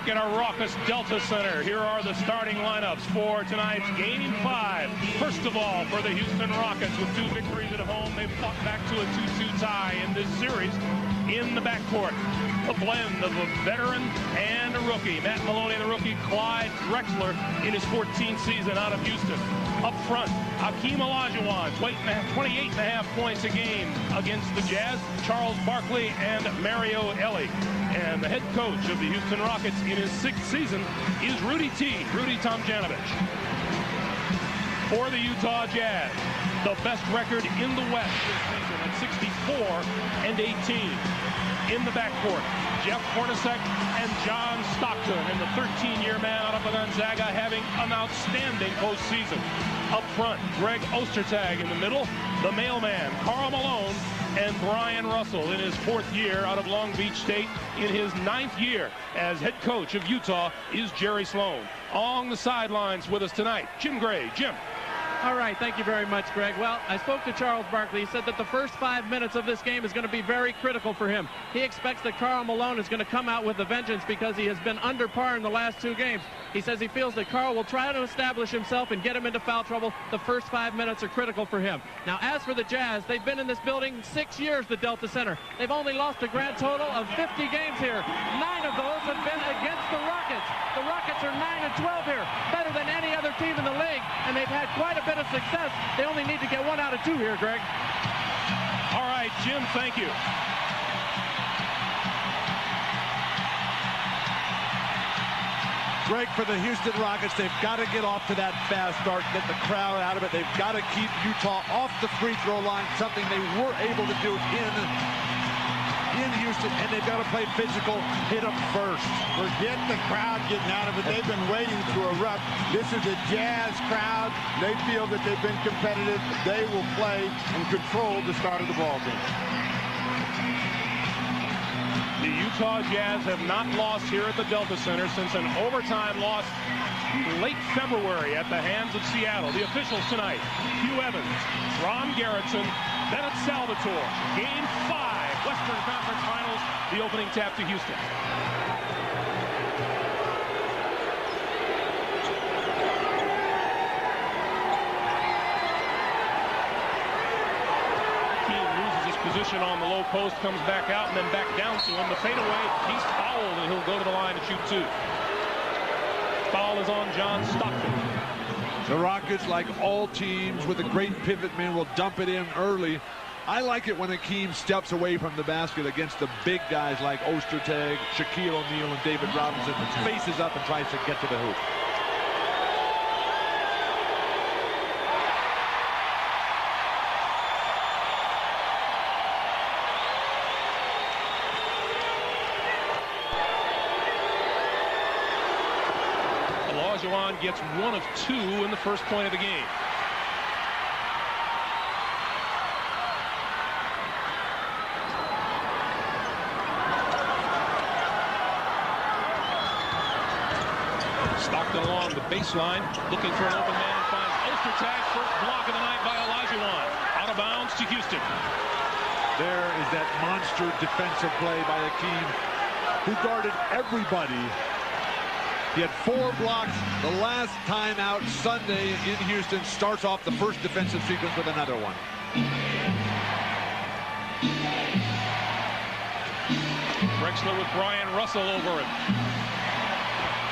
back at our raucous Delta Center. Here are the starting lineups for tonight's Game 5. First of all, for the Houston Rockets, with 2 victories at home, they've fought back to a 2-2 tie in this series. In the backcourt, a blend of a veteran and a rookie. Matt Maloney, the rookie. Clyde Drexler in his 14th season out of Houston. Up front, Hakeem Olajuwon, 28.5 points a game against the Jazz. Charles Barkley and Mario Elie. And the head coach of the Houston Rockets in his 6th season is Rudy Tomjanovich. For the Utah Jazz, the best record in the West this season at 64-18. In the backcourt, Jeff Hornacek and John Stockton, and the 13-year man out of Gonzaga having an outstanding postseason. Up front, Greg Ostertag. In the middle, the mailman, Karl Malone, and Brian Russell in his 4th year out of Long Beach State. In his 9th year as head coach of Utah is Jerry Sloan. On the sidelines with us tonight, Jim Gray. Jim. All right, thank you very much, Greg. Well, I spoke to Charles Barkley. He said that the first 5 minutes of this game is going to be very critical for him. He expects that Karl Malone is going to come out with a vengeance because he has been under par in the last 2 games. He says he feels that Karl will try to establish himself and get him into foul trouble. The first 5 minutes are critical for him. Now, as for the Jazz, they've been in this building 6 years, the Delta Center. They've only lost a grand total of 50 games here. 9 of those have been against the Rockets. The Rockets are 9-12 here, better than any other team in the league, and they've had quite a bit of success. They only need to get 1 out of 2 here, Greg. All right, Jim, thank you. Greg, for the Houston Rockets, they've got to get off to that fast start, get the crowd out of it. They've got to keep Utah off the free throw line, something they were able to do in Houston, and they've got to play physical, hit them first. Forget the crowd getting out of it. They've been waiting to erupt. This is a Jazz crowd. They feel that they've been competitive. They will play and control the start of the ball game. The Utah Jazz have not lost here at the Delta Center since an overtime loss late February at the hands of Seattle. The officials tonight: Hugh Evans, Ron Garrettson, Bennett Salvatore. Game 5, Western Conference Finals, the opening tap to Houston. Keane loses his position on the low post, comes back out, and then back down to him. The fadeaway, he's fouled, and he'll go to the line to shoot 2. Foul is on John Stockton. The Rockets, like all teams with a great pivot man, will dump it in early. I like it when Hakeem steps away from the basket against the big guys like Ostertag, Shaquille O'Neal, and David Robinson, faces up and tries to get to the hoop. Olajuwon gets 1 of 2 in the first point of the game. Stockton along the baseline, looking for an open man, and finds Ostertag. First block of the night by Olajuwon. Out of bounds to Houston. There is that monster defensive play by Hakeem, who guarded everybody. He had 4 blocks. The last time out Sunday in Houston starts off the first defensive sequence with another one. Drexler with Brian Russell over it.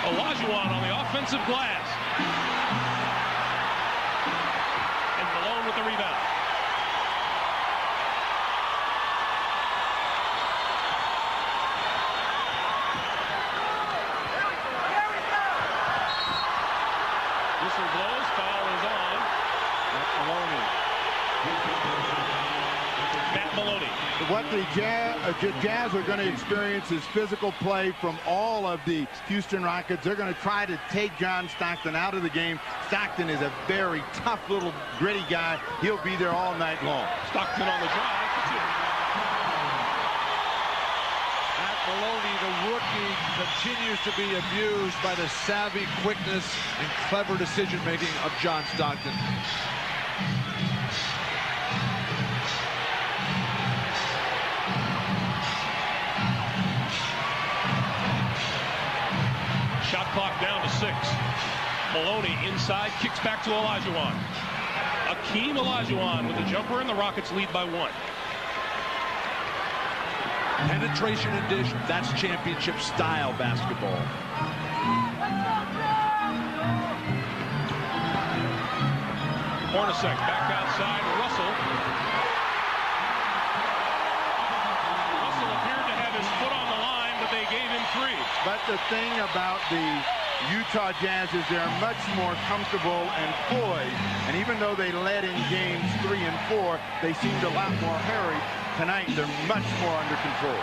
Olajuwon on the offensive glass. And Malone with the rebound. Whistle blows, foul is on. Matt Maloney. What the Jazz are going to experience is physical play from all of the Houston Rockets. They're going to try to take John Stockton out of the game. Stockton is a very tough little gritty guy. He'll be there all night long. Stockton on the drive for 2. Matt Maloney, the rookie, continues to be abused by the savvy quickness and clever decision-making of John Stockton. clock down to 6. Maloney inside, kicks back to Olajuwon. Akeem Olajuwon with a jumper, and the Rockets lead by 1. Penetration and dish, that's championship style basketball. Hornacek back outside. Russell appeared to have his foot on the line, but they gave him 3. But the thing about the Utah Jazz is they're much more comfortable and poised. And even though they led in games 3 and 4, they seemed a lot more hurried. Tonight, they're much more under control.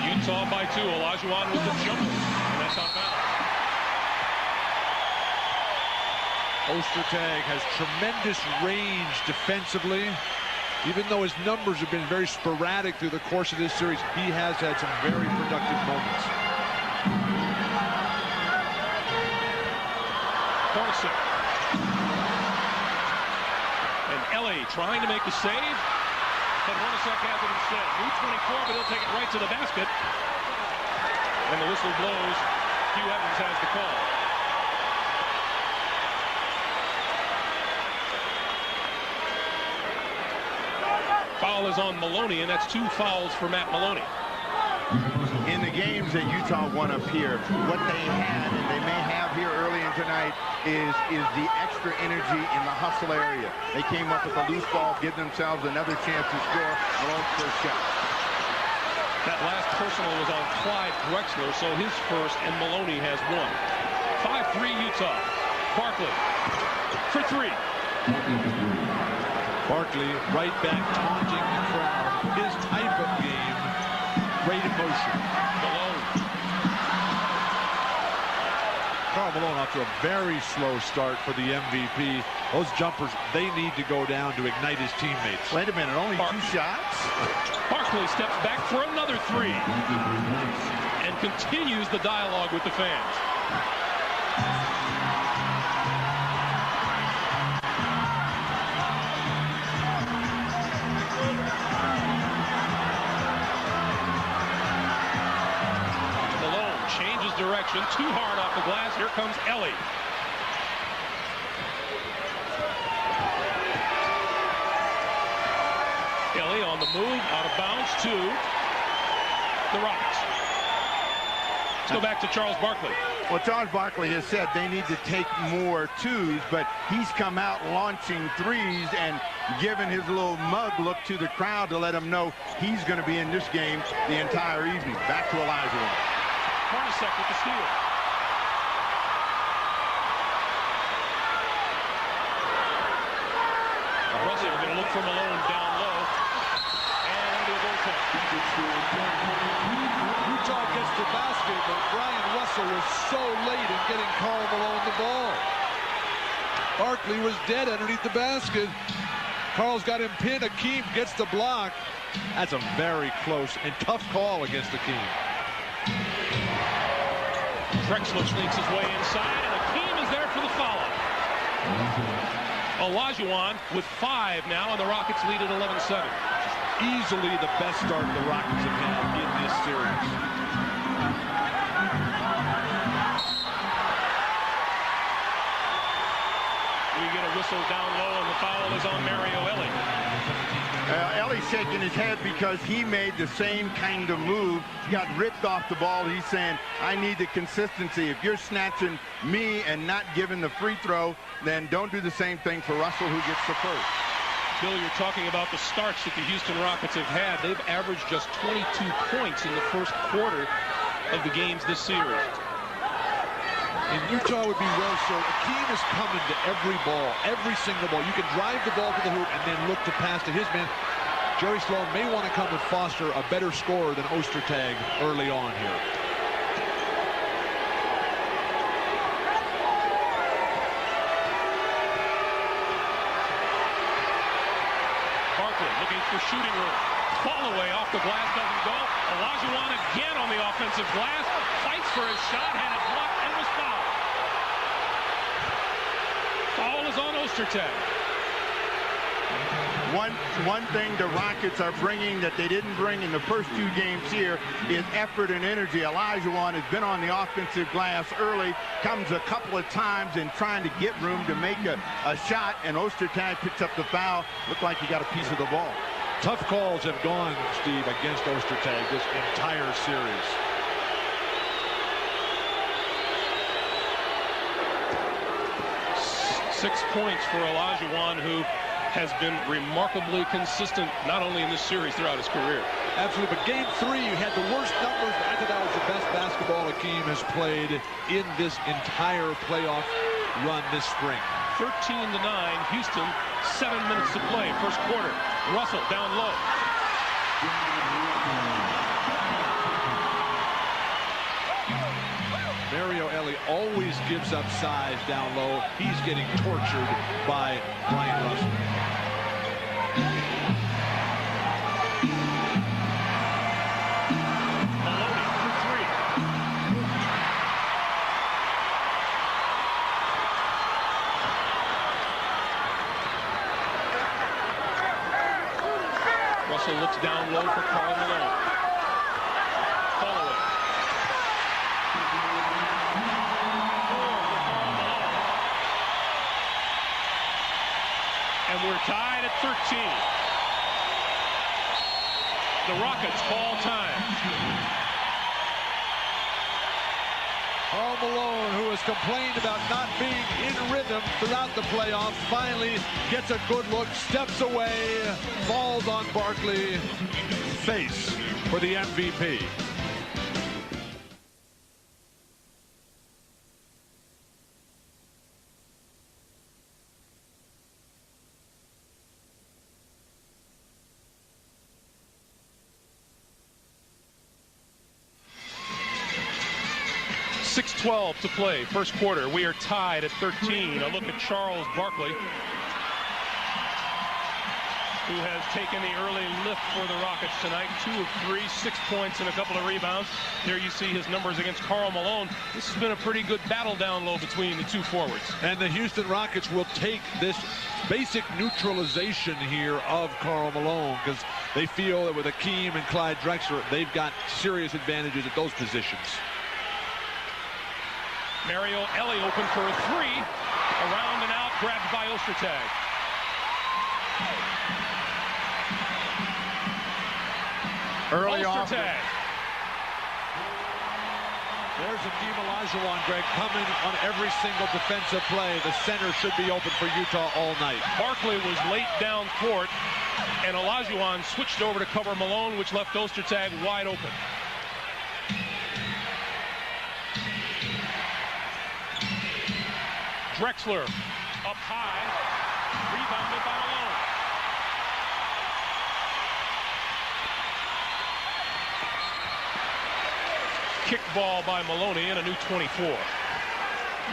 Utah by 2. Olajuwon with the jumper. And that's on balance. Ostertag has tremendous range defensively. Even though his numbers have been very sporadic through the course of this series, he has had some very productive moments. Hornacek. And Ellie trying to make the save, but Hornacek has it instead. New 24, but he'll take it right to the basket. And the whistle blows. Hugh Evans has the call. Foul is on Maloney, and that's 2 fouls for Matt Maloney. In the games that Utah won up here, what they had and they may have here early in tonight is the extra energy in the hustle area. They came up with a loose ball, give themselves another chance to score. Malone's first shot. That last personal was on Clyde Drexler, so his first, and Maloney has 1. 5-3 Utah. Barkley for 3. Barkley right back taunting the crowd. His type of game, great emotion. Malone. Karl Malone off to a very slow start for the MVP. Those jumpers, they need to go down to ignite his teammates. Wait a minute, only 2 shots? Barkley steps back for another 3 and continues the dialogue with the fans. Direction, too hard off the glass. Here comes Ellie. Ellie on the move, out of bounds to the Rockets. Let's go back to Charles Barkley. Well, Charles Barkley has said they need to take more 2s, but he's come out launching 3s and given his little mug look to the crowd to let them know he's going to be in this game the entire evening. Back to Olajuwon. Hornacek with the steal. Russell going to look for Malone down low. And the goaltend. Utah gets the basket, but Brian Russell was so late in getting Karl Malone the ball. Barkley was dead underneath the basket. Karl's got him pinned. Akeem gets the block. That's a very close and tough call against Akeem. Drexler sneaks his way inside, and Akeem is there for the follow. Olajuwon with 5 now, and the Rockets lead at 11-7. Easily the best start the Rockets have had in this series. We get a whistle down low, and the foul is on Mario Ellie. Ellie's shaking his head because he made the same kind of move. He got ripped off the ball. He's saying, I need the consistency. If you're snatching me and not giving the free throw, then don't do the same thing for Russell, who gets the first. Bill, you're talking about the starts that the Houston Rockets have had. They've averaged just 22 points in the first quarter of the games this series. And Utah would be well served. Akeem is coming to every ball, every single ball. You can drive the ball to the hoop and then look to pass to his man. Jerry Sloan may want to come with Foster, a better scorer than Ostertag early on here. Barkley looking for shooting room. Fall away off the glass, doesn't go. Olajuwon again on the offensive glass. Fights for his shot, had it blocked, and was fouled. Foul is on Ostertag. One thing the Rockets are bringing that they didn't bring in the first 2 games here is effort and energy. Olajuwon has been on the offensive glass early, comes a couple of times in trying to get room to make a shot, and Ostertag picks up the foul. Looked like he got a piece of the ball. Tough calls have gone, Steve, against Ostertag this entire series. Six points for Olajuwon, who has been remarkably consistent, not only in this series, throughout his career. Absolutely, but game 3, you had the worst numbers. I thought that was the best basketball Hakeem has played in this entire playoff run this spring. 13-9, Houston, 7 minutes to play, first quarter. Russell down low. Mario Elie always gives up size down low. He's getting tortured by Brian Russell. Maloney for 3. Russell looks down low for Karl Malone. And we're tied at 13. The Rockets call time. Karl Malone, who has complained about not being in rhythm throughout the playoffs, finally gets a good look, steps away, falls on Barkley. Face for the MVP. .6:12 to play, first quarter. We are tied at 13. A look at Charles Barkley, who has taken the early lift for the Rockets tonight. 2 of 3, 6 points and a couple of rebounds. There you see his numbers against Karl Malone. This has been a pretty good battle down low between the 2 forwards. And the Houston Rockets will take this basic neutralization here of Karl Malone because they feel that with Hakeem and Clyde Drexler, they've got serious advantages at those positions. Mario Elie open for a 3. Around and out, grabbed by Ostertag. Early Ostertag. There's Hakeem Olajuwon, Greg, coming on every single defensive play. The center should be open for Utah all night. Barkley was late down court, and Olajuwon switched over to cover Malone, which left Ostertag wide open. Drexler up high, rebounded by Malone. Kick ball by Maloney and a new 24.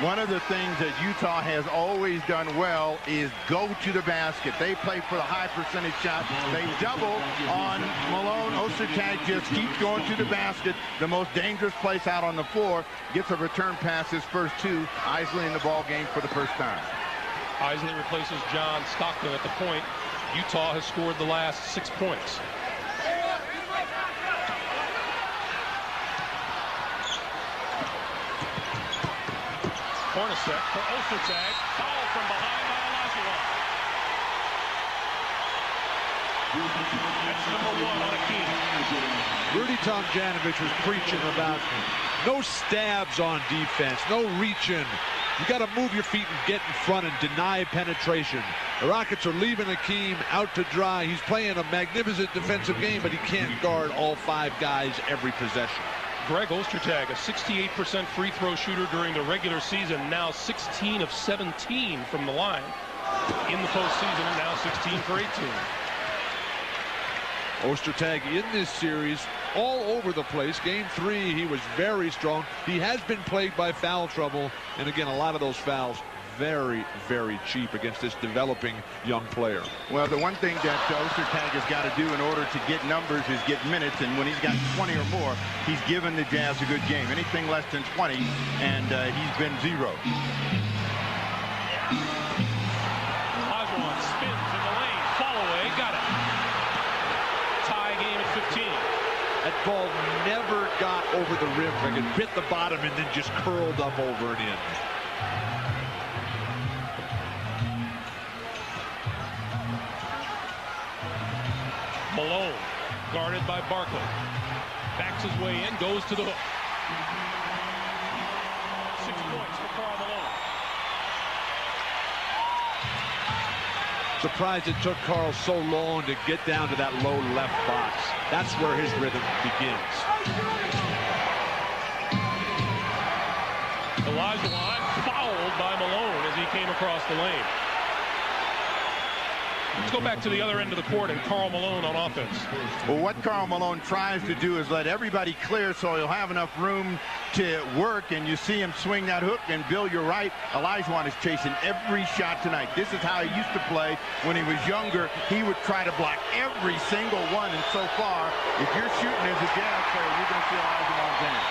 One of the things that Utah has always done well is go to the basket. They play for the high percentage shot. They double on Malone. Ostertag just keeps going to the basket. The most dangerous place out on the floor. Gets a return pass his first 2. Isley in the ball game for the first time. Isley replaces John Stockton at the point. Utah has scored the last 6 points. Hornacek for Ostertag. Foul from behind by Olajuwon. That's number 1 on Hakeem. Rudy Tomjanovich was preaching about no stabs on defense, no reaching. You got to move your feet and get in front and deny penetration. The Rockets are leaving Hakeem out to dry. He's playing a magnificent defensive game, but he can't guard all 5 guys every possession. Greg Ostertag, a 68% free throw shooter during the regular season, now 16 of 17 from the line in the postseason, and now 16 for 18. Ostertag in this series all over the place. Game 3, he was very strong. He has been plagued by foul trouble, and again, a lot of those fouls very, very cheap against this developing young player. Well, the one thing that Ostertag has got to do in order to get numbers is get minutes, and when he's got 20 or more, he's given the Jazz a good game. Anything less than 20, and he's been 0. Olajuwon spins in the lane, That ball never got over the rim. Like it bit the bottom and then just curled up over and in. Malone, guarded by Barkley. Backs his way in, goes to the hook. 6 points for Karl Malone. Surprised it took Karl so long to get down to that low left box. That's where his rhythm begins. Olajuwon fouled by Malone as he came across the lane. Let's go back to the other end of the court and Karl Malone on offense. Well, what Karl Malone tries to do is let everybody clear so he'll have enough room to work, and you see him swing that hook. And Bill, you're right, Olajuwon is chasing every shot tonight. This is how he used to play when he was younger. He would try to block every single one, and so far, if you're shooting as a Jazz player, you're going to see Olajuwon's hand.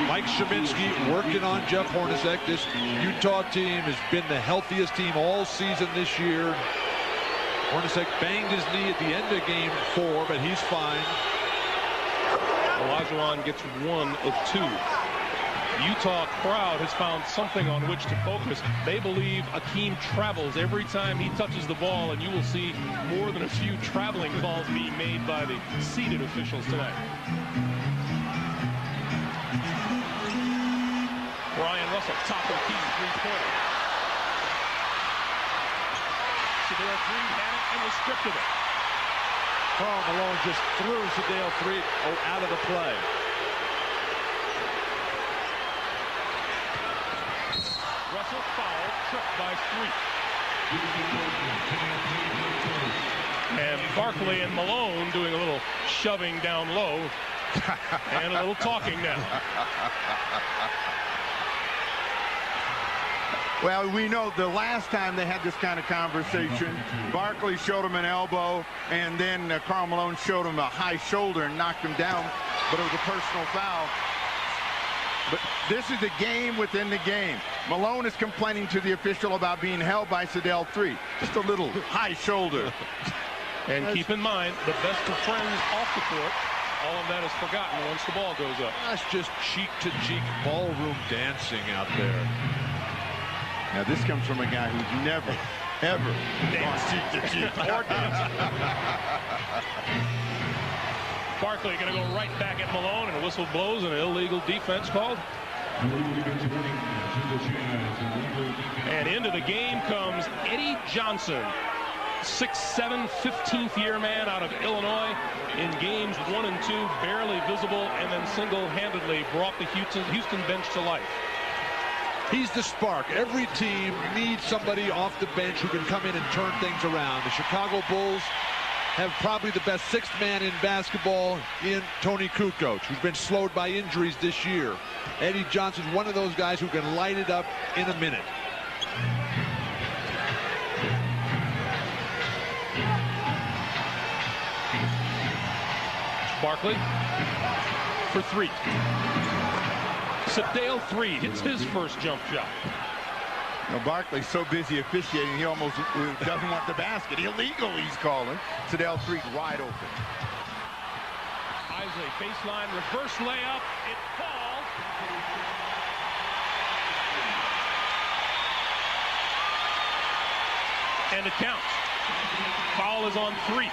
Mike Sheminsky working on Jeff Hornacek. This Utah team has been the healthiest team all season this year. Hornacek banged his knee at the end of game 4, but he's fine. Olajuwon gets 1 of 2. Utah crowd has found something on which to focus. They believe Akeem travels every time he touches the ball, and you will see more than a few traveling calls being made by the seated officials tonight. Brian Russell, top of the key, three-pointer. Sedale 3 had it and was stripped of it. Karl Malone just threw Sedale 3 out of the play. Russell fouled, tripped by 3. And Barkley and Malone doing a little shoving down low and a little talking now. Well, we know the last time they had this kind of conversation, Barkley showed him an elbow, and then Karl Malone showed him a high shoulder and knocked him down, but it was a personal foul. But this is a game within the game. Malone is complaining to the official about being held by Sedale 3. Just a little high shoulder. And keep in mind, the best of friends off the court, all of that is forgotten once the ball goes up. That's just cheek-to-cheek ballroom dancing out there. Now, this comes from a guy who's never, ever danced cheek to cheek. Or danced. Barkley going to go right back at Malone, and a whistle blows, and an illegal defense called. And into the game comes Eddie Johnson, 6'7", 15th-year man out of Illinois. In games 1 and 2, barely visible, and then single-handedly brought the Houston bench to life. He's the spark. Every team needs somebody off the bench who can come in and turn things around. The Chicago Bulls have probably the best 6th man in basketball in Tony Kukoc, who's been slowed by injuries this year. Eddie Johnson's one of those guys who can light it up in a minute. Barkley for 3. Sedale 3 hits his first jump shot. Now, Barkley's so busy officiating, he almost doesn't want the basket. Illegal, he's calling. Sedale 3 wide open. Isley, baseline, reverse layup. It falls. And it counts. Foul is on 3.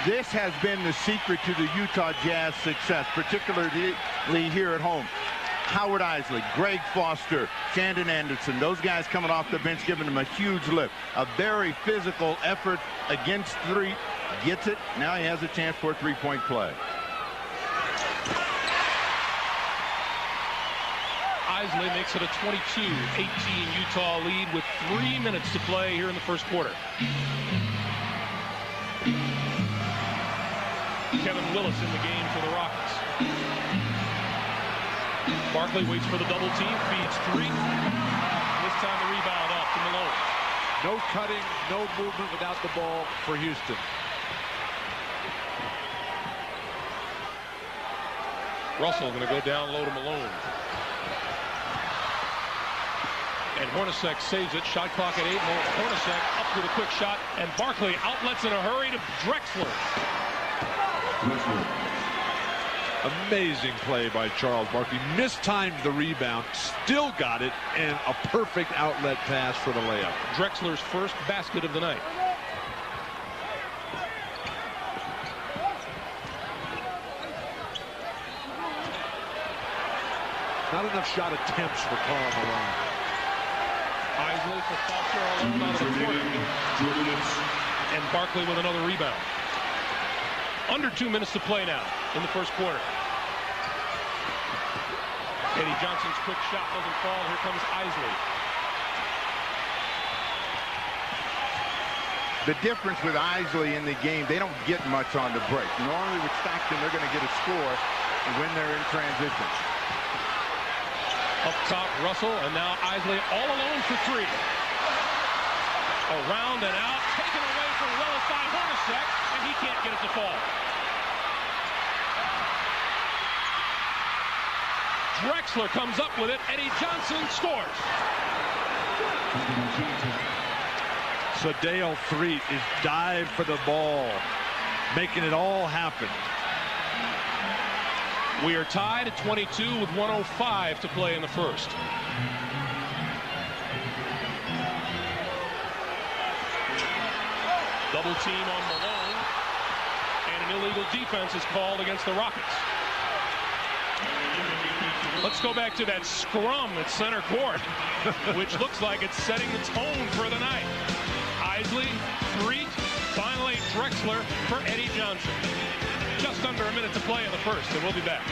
This has been the secret to the Utah Jazz success, particularly here at home. Howard Isley, Greg Foster, Shandon Anderson, those guys coming off the bench giving them a huge lift. A very physical effort against 3. Gets it. Now he has a chance for a 3-point play. Isley makes it a 22-18 Utah lead with 3 minutes to play here in the first quarter. Kevin Willis in the game for the Rockets. Barkley waits for the double team, feeds 3. This time the rebound off to Malone. No cutting, no movement without the ball for Houston. Russell going to go down low to Malone. And Hornacek saves it. Shot clock at 8. Hornacek up with a quick shot. And Barkley outlets in a hurry to Drexler. Amazing play by Charles Barkley. Mistimed the rebound, still got it, and a perfect outlet pass for the layup. Drexler's first basket of the night. Not enough shot attempts for Karl Malone. Isley for Foster alone out of the corner. And Barkley with another rebound. Under 2 minutes to play now in the first quarter. Eddie Johnson's quick shot doesn't fall. Here comes Isley. The difference with Isley in the game, they don't get much on the break. Normally with Stockton, they're going to get a score when they're in transition. Up top, Russell, and now Isley all alone for three. Around and out, taken away from Willis by Hornacek, and he can't get it to fall. Drexler comes up with it. Eddie Johnson scores. So Dale Threet is dive for the ball, making it all happen. We are tied at 22 with 1:05 to play in the first. Double team on Malone, and an illegal defense is called against the Rockets. Let's go back to that scrum at center court, which looks like it's setting the tone for the night. Isley, Threet, finally Drexler for Eddie Johnson. Just under a minute to play in the first, and we'll be back.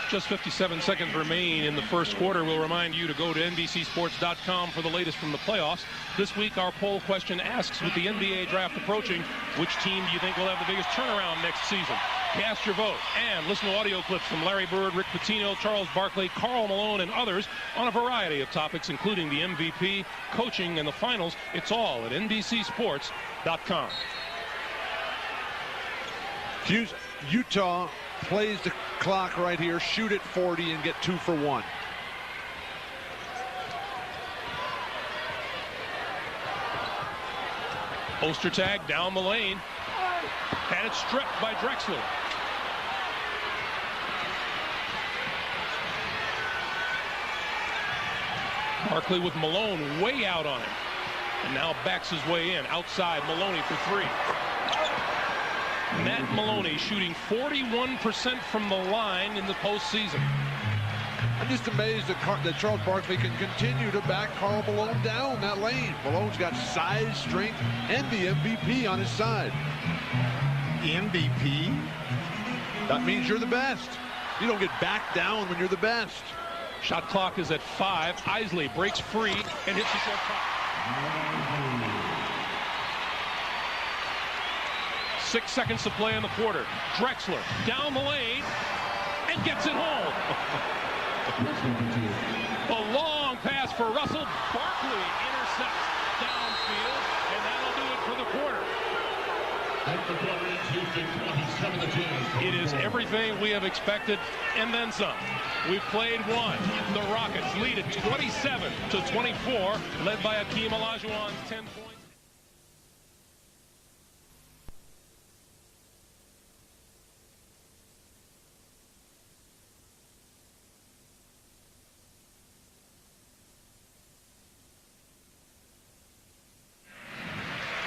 Just 57 seconds remain in the first quarter. We'll remind you to go to NBCSports.com for the latest from the playoffs. This week, our poll question asks, with the NBA draft approaching, which team do you think will have the biggest turnaround next season? Cast your vote and listen to audio clips from Larry Bird, Rick Pitino, Charles Barkley, Karl Malone, and others on a variety of topics, including the MVP, coaching, and the finals. It's all at NBCSports.com. Utah plays the clock right here, shoot at 40 and get 2 for 1. Ostertag down the lane, and it's stripped by Drexler. Barkley with Malone way out on him, and now backs his way in outside. Maloney for three. Matt Maloney shooting 41% from the line in the postseason. I'm just amazed that Charles Barkley can continue to back Karl Malone down that lane. Malone's got size, strength, and the MVP on his side. MVP? That means you're the best. You don't get backed down when you're the best. Shot clock is at 5. Isley breaks free and hits the short clock. 6 seconds to play in the quarter. Drexler down the lane and gets it home. A long pass for Russell. Barkley intercepts downfield, and that'll do it for the quarter. It is everything we have expected and then some. We've played one. The Rockets lead it 27-24, led by Akeem Olajuwon's 10 points.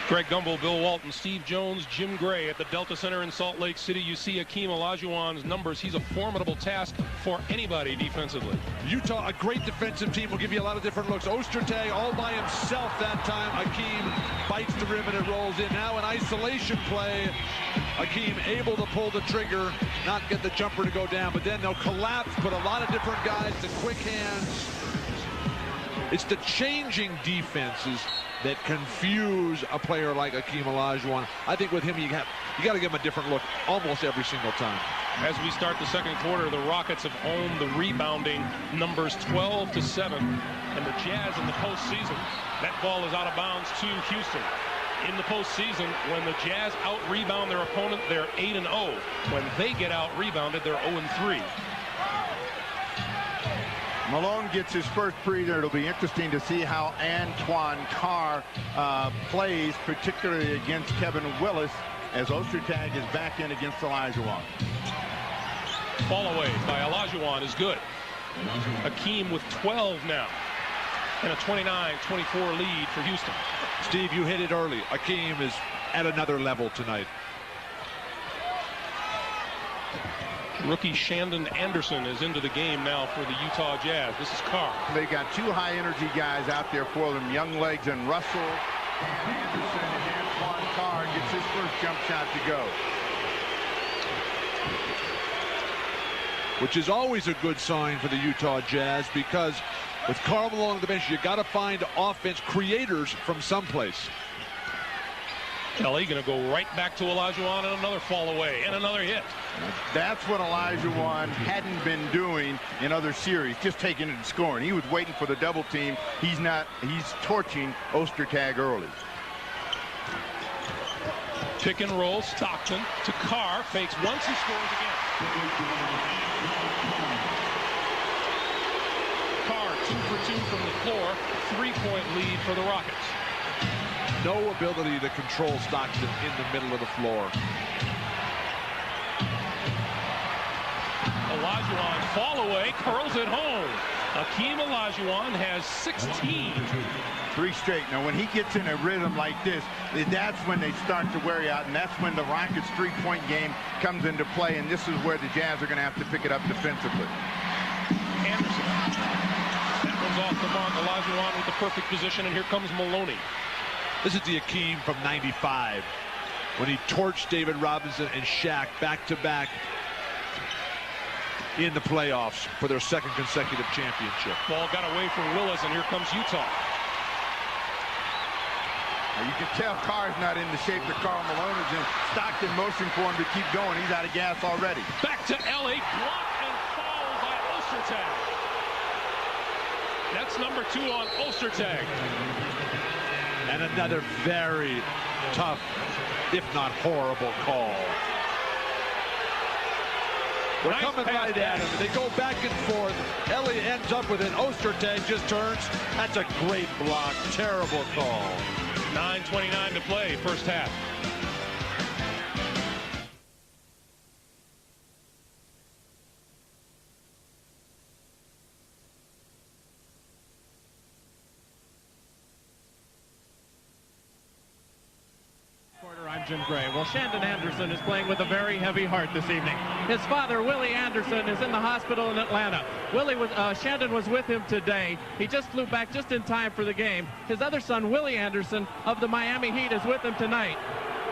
Greg Gumbel, Bill Walton, Steve Jones, Jim Gray at the Delta Center in Salt Lake City. You see Akeem Olajuwon's numbers. He's a formidable task for anybody defensively. Utah, a great defensive team, will give you a lot of different looks. Ostertag all by himself that time. Akeem bites the rim and it rolls in. Now an isolation play. Akeem able to pull the trigger, not get the jumper to go down, but then they'll collapse, put a lot of different guys to quick hands. It's the changing defenses that confuse a player like Akeem Olajuwon. I think with him, you got to give him a different look almost every single time. As we start the second quarter, the Rockets have owned the rebounding numbers 12-7. And the Jazz in the postseason, that ball is out of bounds to Houston. In the postseason, when the Jazz out-rebound their opponent, they're 8-0. When they get out-rebounded, they're 0-3. Malone gets his first breather. It'll be interesting to see how Antoine Carr plays, particularly against Kevin Willis, as Ostertag is back in against Olajuwon. Fall away by Olajuwon is good. Akeem with 12 now. And a 29-24 lead for Houston. Steve, you hit it early. Akeem is at another level tonight. Rookie Shandon Anderson is into the game now for the Utah Jazz. This is Carr. They got two high-energy guys out there for them, Young Legs and Russell. And Anderson and Antoine Carr gets his first jump shot to go. Which is always a good sign for the Utah Jazz, because with Karl Malone on the bench, you got to find offense creators from someplace. Kelly going to go right back to Olajuwon, and another fall away and another hit. That's what Olajuwon hadn't been doing in other series, just taking it and scoring. He was waiting for the double team. He's torching Ostertag early. Pick and roll, Stockton to Carr, fakes once and scores again. Carr 2 for 2 from the floor, 3-point lead for the Rockets. No ability to control Stockton in the middle of the floor. Olajuwon fall away, curls it home. Akeem Olajuwon has 16. 3 straight. Now, when he gets in a rhythm like this, that's when they start to wear out, and that's when the Rockets' 3-point game comes into play, and this is where the Jazz are going to have to pick it up defensively. Anderson. That one's off the mark. Olajuwon with the perfect position, and here comes Maloney. This is the Akeem from '95, when he torched David Robinson and Shaq back-to-back in the playoffs for their second consecutive championship. Ball got away from Willis, and here comes Utah. Now, you can tell Carr's not in the shape that Karl Malone is in. Stockton motion for him to keep going. He's out of gas already. Back to Ellie, blocked and fouled by Ostertag. That's number 2 on Ostertag. And another very tough, if not horrible, call. They're Nice coming pass right at him. They go back and forth. Ellie ends up with it. Ostertag just turns. That's a great block. Terrible call. 9:29 to play, first half. I'm Jim Gray. Well, Shandon Anderson is playing with a very heavy heart this evening. His father, Willie Anderson, is in the hospital in Atlanta. Shandon was with him today. He just flew back just in time for the game. His other son, Willie Anderson, of the Miami Heat, is with him tonight.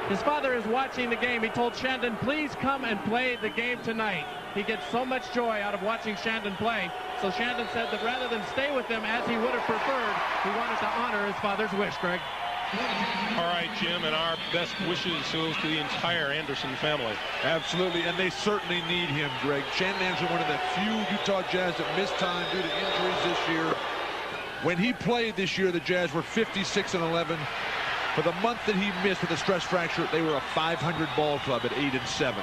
His father is watching the game. He told Shandon, please come and play the game tonight. He gets so much joy out of watching Shandon play. So Shandon said that rather than stay with them as he would have preferred, he wanted to honor his father's wish, Greg. All right, Jim, and our best wishes goes to the entire Anderson family. Absolutely, and they certainly need him, Greg. Shandon Anderson, one of the few Utah Jazz that missed time due to injuries this year. When he played this year, the Jazz were 56-11. For the month that he missed with a stress fracture, they were a 500 ball club at 8-7.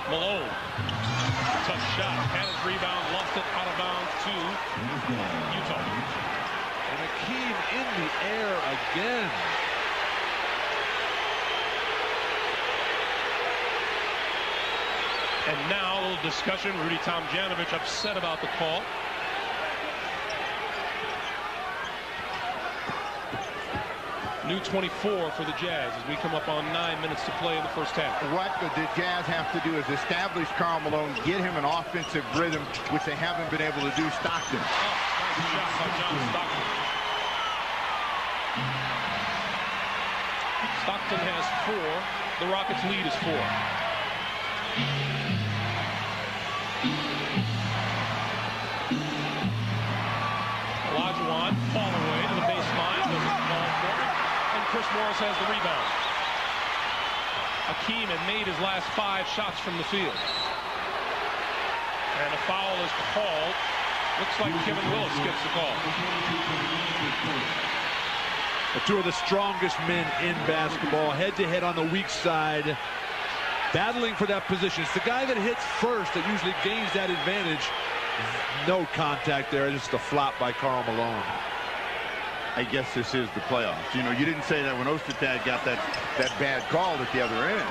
Malone. Tough shot. Had his rebound, lost it out of bounds to Utah. And Akeem in the air again. And now a little discussion. Rudy Tomjanovich upset about the call. New 24 for the Jazz as we come up on 9 minutes to play in the first half. What the Jazz have to do is establish Karl Malone, get him an offensive rhythm, which they haven't been able to do. Stockton. Nice shot by John Stockton. Stockton has 4. The Rockets' lead is 4. Rockets has the rebound. Hakeem had made his last 5 shots from the field. And a foul is called. Looks like Kevin Willis gets the call. The 2 of the strongest men in basketball, head-to-head on the weak side, battling for that position. It's the guy that hits first that usually gains that advantage. No contact there, just a flop by Karl Malone. I guess this is the playoffs. You know, you didn't say that when Ostertag got that bad call at the other end.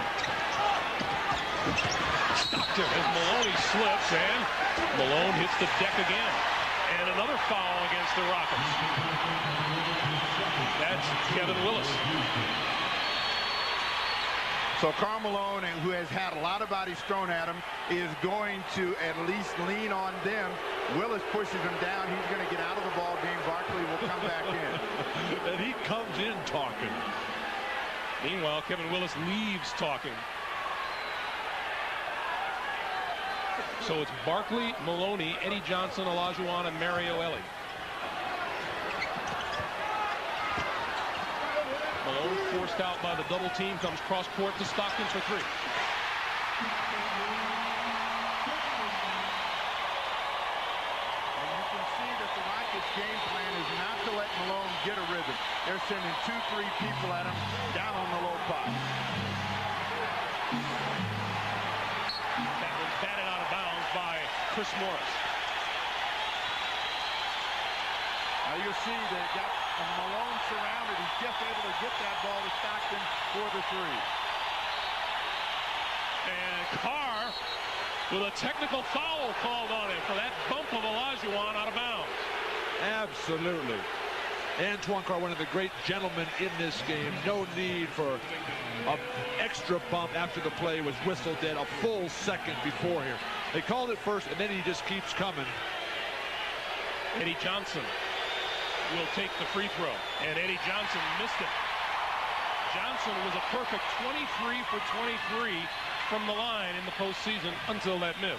Stockton as Maloney slips, and Malone hits the deck again. And another foul against the Rockets. That's Kevin Willis. So Karl Malone, who has had a lot of bodies thrown at him, is going to at least lean on them. Willis pushes him down. He's going to get out of the ball game. Barkley will come back in. And he comes in talking. Meanwhile, Kevin Willis leaves talking. So it's Barkley, Maloney, Eddie Johnson, Olajuwon, and Mario Elie. Malone forced out by the double team, comes cross court to Stockton for 3. And you can see that the Rockets' game plan is not to let Malone get a rhythm. They're sending 2-3 people at him down on the low post. That was batted out of bounds by Chris Morris. Now you see they got Malone surrounded. He's just able to get that ball to Stockton for the 3. And Carr with a technical foul called on him for that bump of Olajuwon out of bounds. Absolutely. Antoine Carr, one of the great gentlemen in this game. No need for an extra bump after the play was whistled dead a full second before here. They called it first, and then he just keeps coming. Eddie Johnson will take the free throw, and Eddie Johnson missed it. Johnson was a perfect 23 for 23 from the line in the postseason until that miss.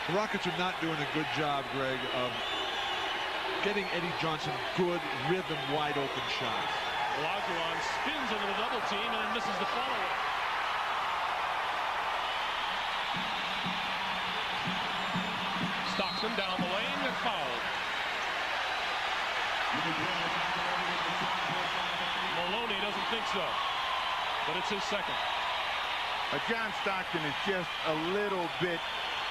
The Rockets are not doing a good job, Greg, of getting Eddie Johnson good rhythm, wide open shots. Olajuwon spins into the double team and then misses the follow-up. Stockton down the lane and fouled. Maloney doesn't think so, but it's his second. John Stockton is just a little bit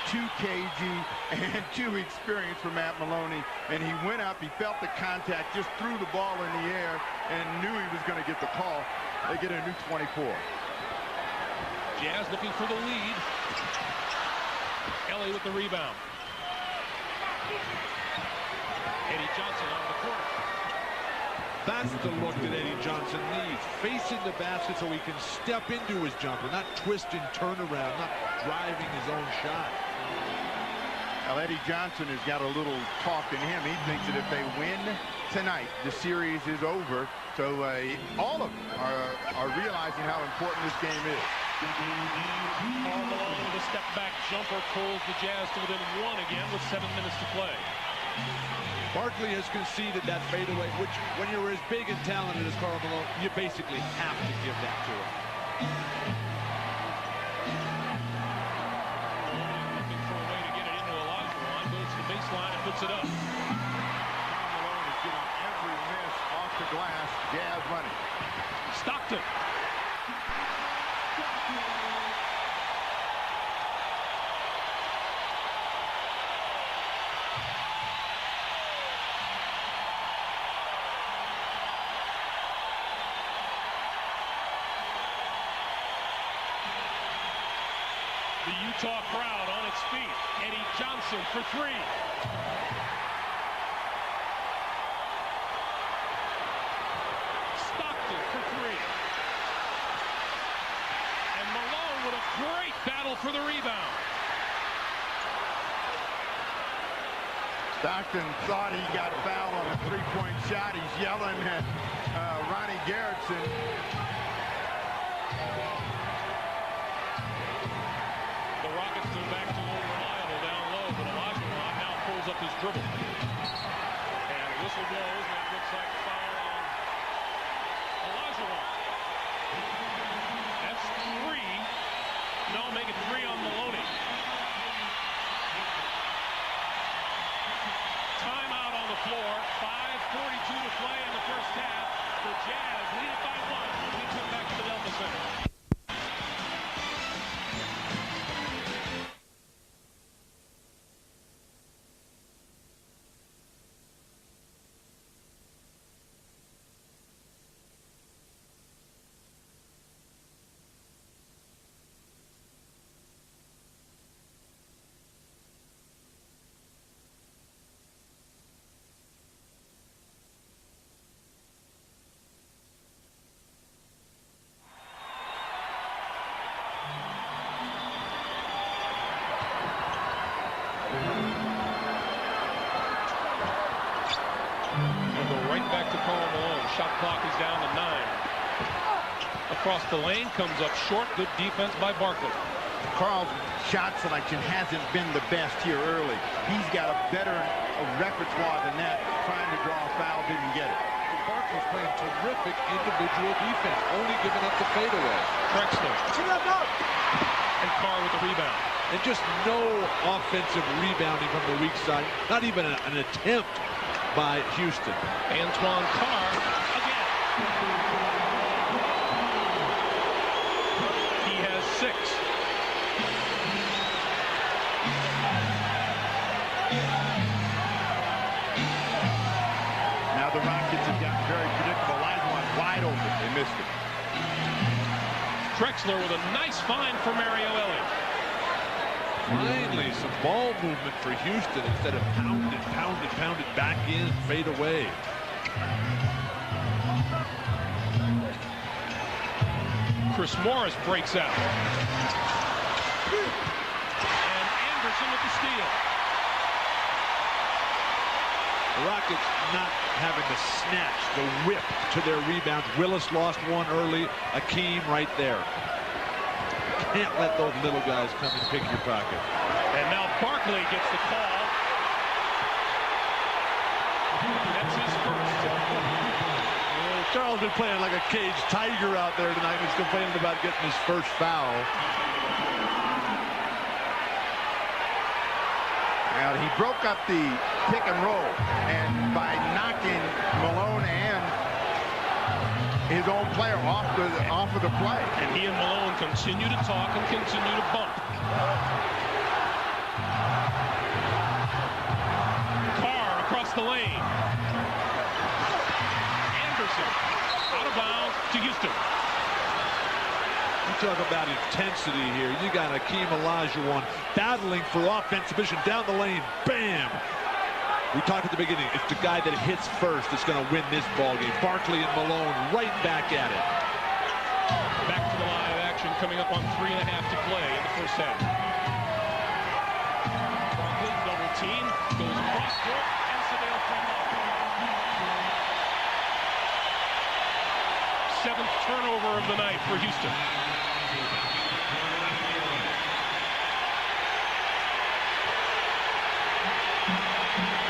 too cagey and too experienced for Matt Maloney, and he went up, he felt the contact, just threw the ball in the air and knew he was going to get the call. They get a new 24. Jazz looking for the lead. Elie with the rebound. Eddie Johnson on the corner. That's the look that Eddie Johnson needs. Facing the basket so he can step into his jumper, not twist and turn around, not driving his own shot. Well, Eddie Johnson has got a little talk in him. He thinks that if they win tonight, the series is over. So all of them are realizing how important this game is. Karl Malone with a step-back jumper pulls the Jazz to within 1 again with 7 minutes to play. Barkley has conceded that fadeaway, which, when you're as big and talented as Karl Malone, you basically have to give that to him. Looking for a way to get it into Olajuwon, goes to the baseline and puts it up. Karl Malone is getting every miss off the glass. Jazz running. Stockton. The Utah crowd on its feet. Eddie Johnson for 3. Stockton for 3. And Malone with a great battle for the rebound. Stockton thought he got fouled on a three-point shot. He's yelling at Ronnie Garrettson. The Rockets go back to unreliable down low, but Olajuwon now pulls up his dribble. And whistle blows, and it looks like foul on now, make it 3 on Maloney. Timeout on the floor. 5:42 to play in the first half. The Jazz lead it by 1. We come back to the Delta Center. Back to Karl Malone. Shot clock is down to 9. Across the lane, comes up short. Good defense by Barkley. Karl's shot selection hasn't been the best here early. He's got a better repertoire than that. Trying to draw a foul, didn't get it. Barkley's playing terrific individual defense, only giving up the fadeaway. Drexler. And Carr with the rebound. And just no offensive rebounding from the weak side. Not even an attempt by Houston. Antoine Carr again. He has 6. Now the Rockets have gotten very predictable. Olajuwon wide open. They missed it. Drexler with a nice find for Mario Elliott. Finally, some ball movement for Houston instead of pounded back in, fade away. Chris Morris breaks out. And Anderson with the steal. The Rockets not having the snatch, the whip to their rebounds. Willis lost one early. Akeem right there. Can't let those little guys come and pick your pocket. And now Barkley gets the call. That's his first. Charles been playing like a caged tiger out there tonight. He's complaining about getting his first foul. Now he broke up the pick and roll, and by knocking Malone and his own player off of the play. And he and Malone continue to talk and continue to bump. Carr across the lane. Anderson out of bounds to Houston. You talk about intensity here. You got Akeem Olajuwon battling for offensive position down the lane. Bam! We talked at the beginning. It's the guy that hits first that's going to win this ball game. Barkley and Malone right back at it. Back to the live action coming up on 3.5 to play in the first half. Barkley double team goes across court and Sedale from off. 7th turnover of the night for Houston.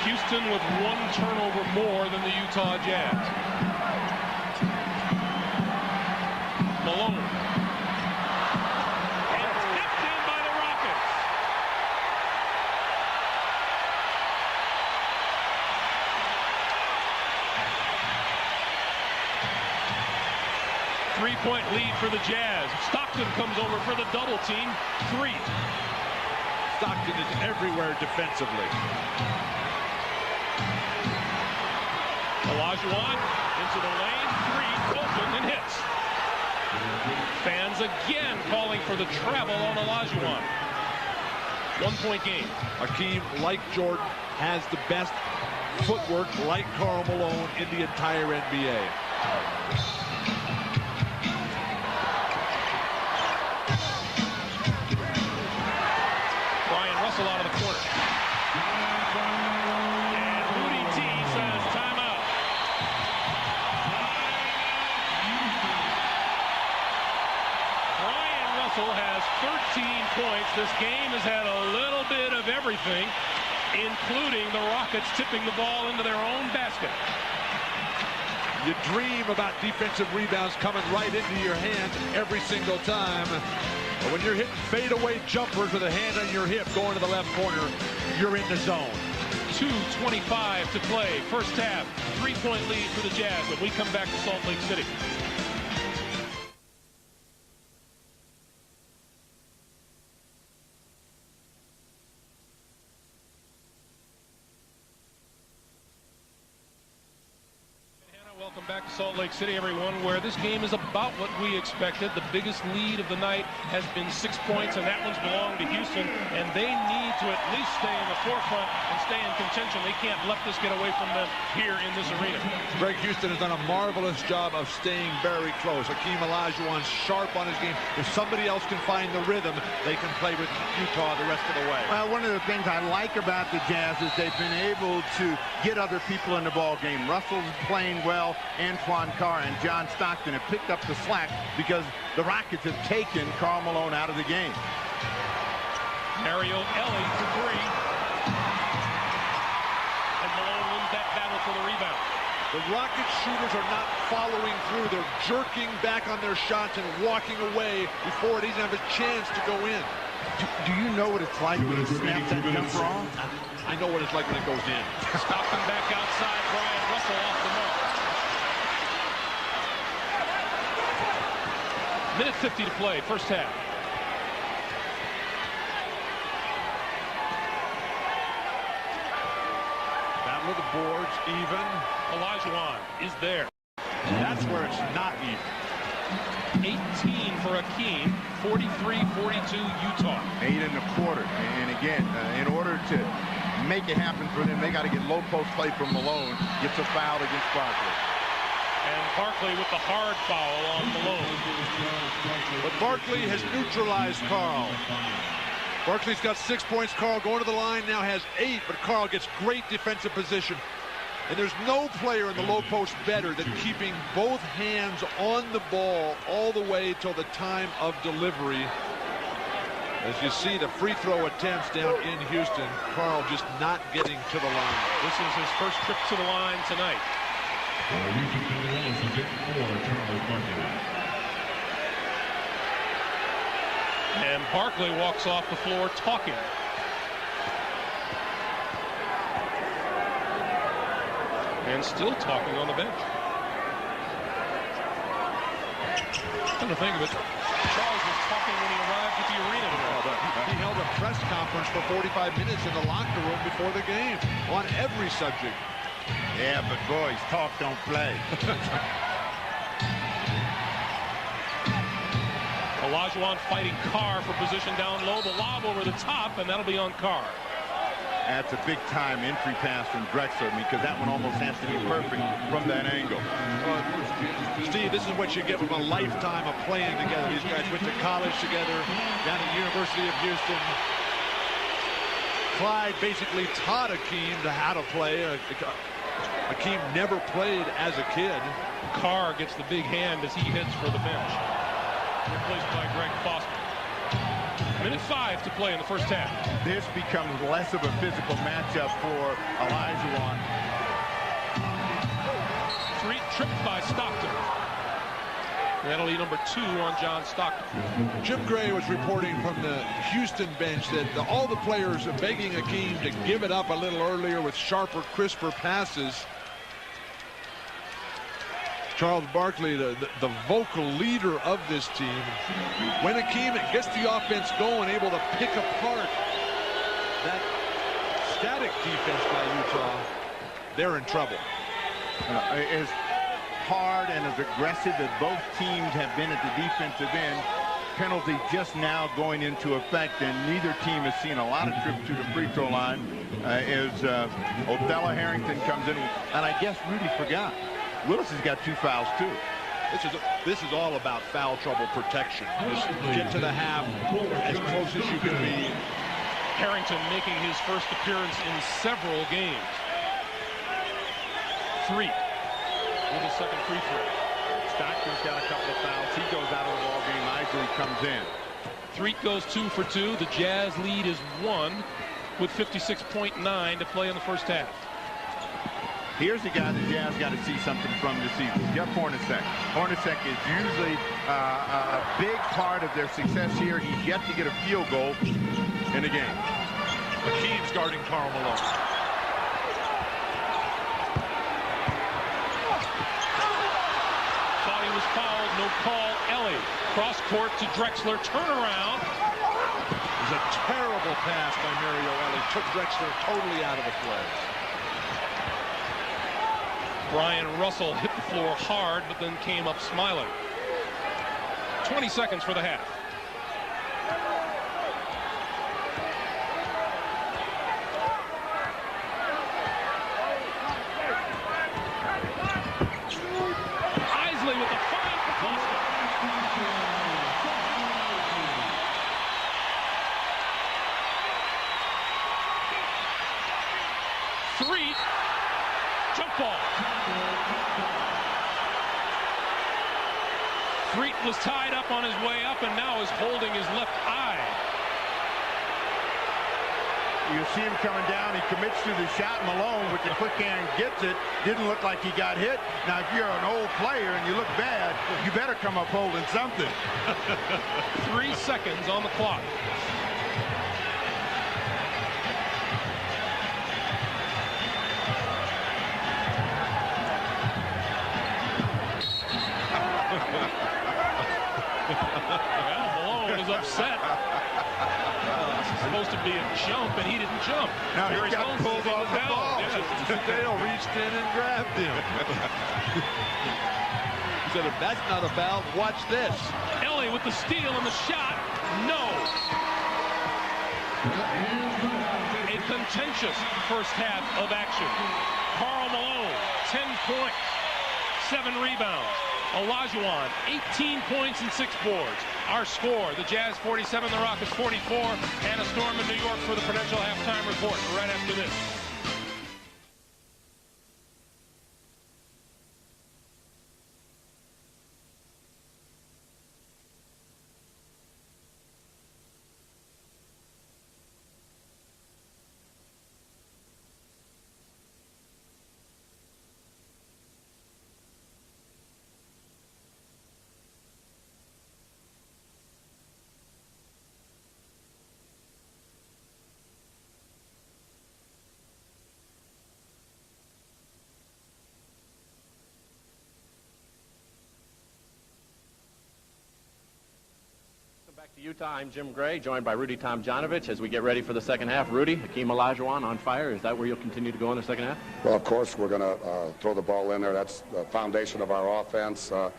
Houston with 1 turnover more than the Utah Jazz. Malone. And tipped in by the Rockets. Three-point lead for the Jazz. Stockton comes over for the double team. 3. Stockton is everywhere defensively. Olajuwon into the lane, 3, open and hits. Fans again calling for the travel on Olajuwon. 1-point game. Akeem, like Jordan, has the best footwork, like Karl Malone, in the entire NBA. Brian Russell out of the corner. And Rudy T says timeout. Brian Russell has 13 points. This game has had a little bit of everything, including the Rockets tipping the ball into their own basket. You dream about defensive rebounds coming right into your hands every single time. But when you're hitting fadeaway jumpers with a hand on your hip going to the left corner, you're in the zone. 2:25 to play. First half, 3-point lead for the Jazz when we come back to Salt Lake City. Welcome back to Salt Lake City, everyone, where this game is about what we expected. The biggest lead of the night has been 6 points, and that one's belonged to Houston, and they need to at least stay in the forefront and stay in contention. They can't let this get away from them here in this arena. Greg Houston has done a marvelous job of staying very close. Hakeem Olajuwon's sharp on his game. If somebody else can find the rhythm, they can play with Utah the rest of the way. Well, one of the things I like about the Jazz is they've been able to get other people in the ball game. Russell's playing well. Antoine Carr and John Stockton have picked up the slack because the Rockets have taken Karl Malone out of the game. Mario Ellie for three. And Malone wins that battle for the rebound. The Rockets shooters are not following through. They're jerking back on their shots and walking away before it even have a chance to go in. Do you know what it's like when you snap that jumper off? I know what it's like when it goes in. Stockton back outside. Brian Russell off the mark. Minute 50 to play, first half. Battle of the boards, even. Olajuwon is there. That's where it's not even. 18 for Hakeem, 43-42 Utah. 8.25. And again, in order to make it happen for them, they got to get low post play from Malone. Gets a foul against Barkley. And Barkley with the hard foul on Malone. But Barkley has neutralized Karl. Barkley's got 6 points. Karl going to the line now has 8, but Karl gets great defensive position. And there's no player in the low post better than keeping both hands on the ball all the way till the time of delivery. As you see the free throw attempts down in Houston, Karl just not getting to the line. This is his first trip to the line tonight. And Barkley walks off the floor talking. And still talking on the bench. Come to think of it, Charles was talking when he arrived at the arena today. He held a press conference for 45 minutes in the locker room before the game on every subject. Yeah, but boys, talk don't play. Olajuwon fighting Carr for position down low. The lob over the top, and that'll be on Carr. That's a big-time entry pass from Drexler because that one almost has to be perfect from that angle. Steve, this is what you get from a lifetime of playing together. These guys went to college together down at the University of Houston. Clyde basically taught Hakeem how to play. Hakeem never played as a kid. Carr gets the big hand as he heads for the bench. Replaced by Greg Foster. Minute 5 to play in the first half. This becomes less of a physical matchup for Olajuwon. Three tripped by Stockton. That'll be number 2 on John Stockton. Jim Gray was reporting from the Houston bench that all the players are begging Hakeem to give it up a little earlier with sharper, crisper passes. Charles Barkley, the vocal leader of this team. When Hakeem gets the offense going, able to pick apart that static defense by Utah, they're in trouble. As hard and as aggressive as both teams have been at the defensive end, penalty just now going into effect, and neither team has seen a lot of trips to the free throw line as Othello Harrington comes in. And I guess Rudy forgot. Willis has got 2 fouls too. This is all about foul trouble protection. Just get to the half as close as you can be. Harrington making his first appearance in several games. 3 with his second free throw. Stockton's got a couple of fouls. He goes out of the ball game. Isley comes in. Threet goes 2 for 2. The Jazz lead is 1 with 56.9 to play in the first half. Here's the guy that Jazz got to see something from this season. Jeff Hornacek. Hornacek is usually a big part of their success here. He's yet to get a field goal in the game. McKean's guarding Karl Malone. Thought he was fouled. No call. Ellie. Cross court to Drexler. Turnaround. It was a terrible pass by Mario Ellie. Took Drexler totally out of the play. Brian Russell hit the floor hard, but then came up smiling. 20 seconds for the half. Isley with a fine for Costa. Three. Jump ball. Freet was tied up on his way up and now is holding his left eye. You see him coming down. He commits to the shot. Malone with the quick hand gets it. Didn't look like he got hit. Now, if you're an old player and you look bad, you better come up holding something. 3 seconds on the clock. Well, Malone was upset. This is supposed to be a jump, and he didn't jump. Now he got pulled off the ball. Dale reached in and grabbed him. He said, if that's not a foul, watch this. Ellie with the steal and the shot. No. A contentious first half of action. Karl Malone, 10 points, 7 rebounds. Olajuwon, 18 points and 6 boards. Our score, the Jazz 47, the Rockets 44, and a storm in New York for the Prudential halftime report right after this. Back to Utah, I'm Jim Gray, joined by Rudy Tomjanovich as we get ready for the second half. Rudy, Hakeem Olajuwon on fire. Is that where you'll continue to go in the second half? Well, of course, we're going to throw the ball in there. That's the foundation of our offense. We're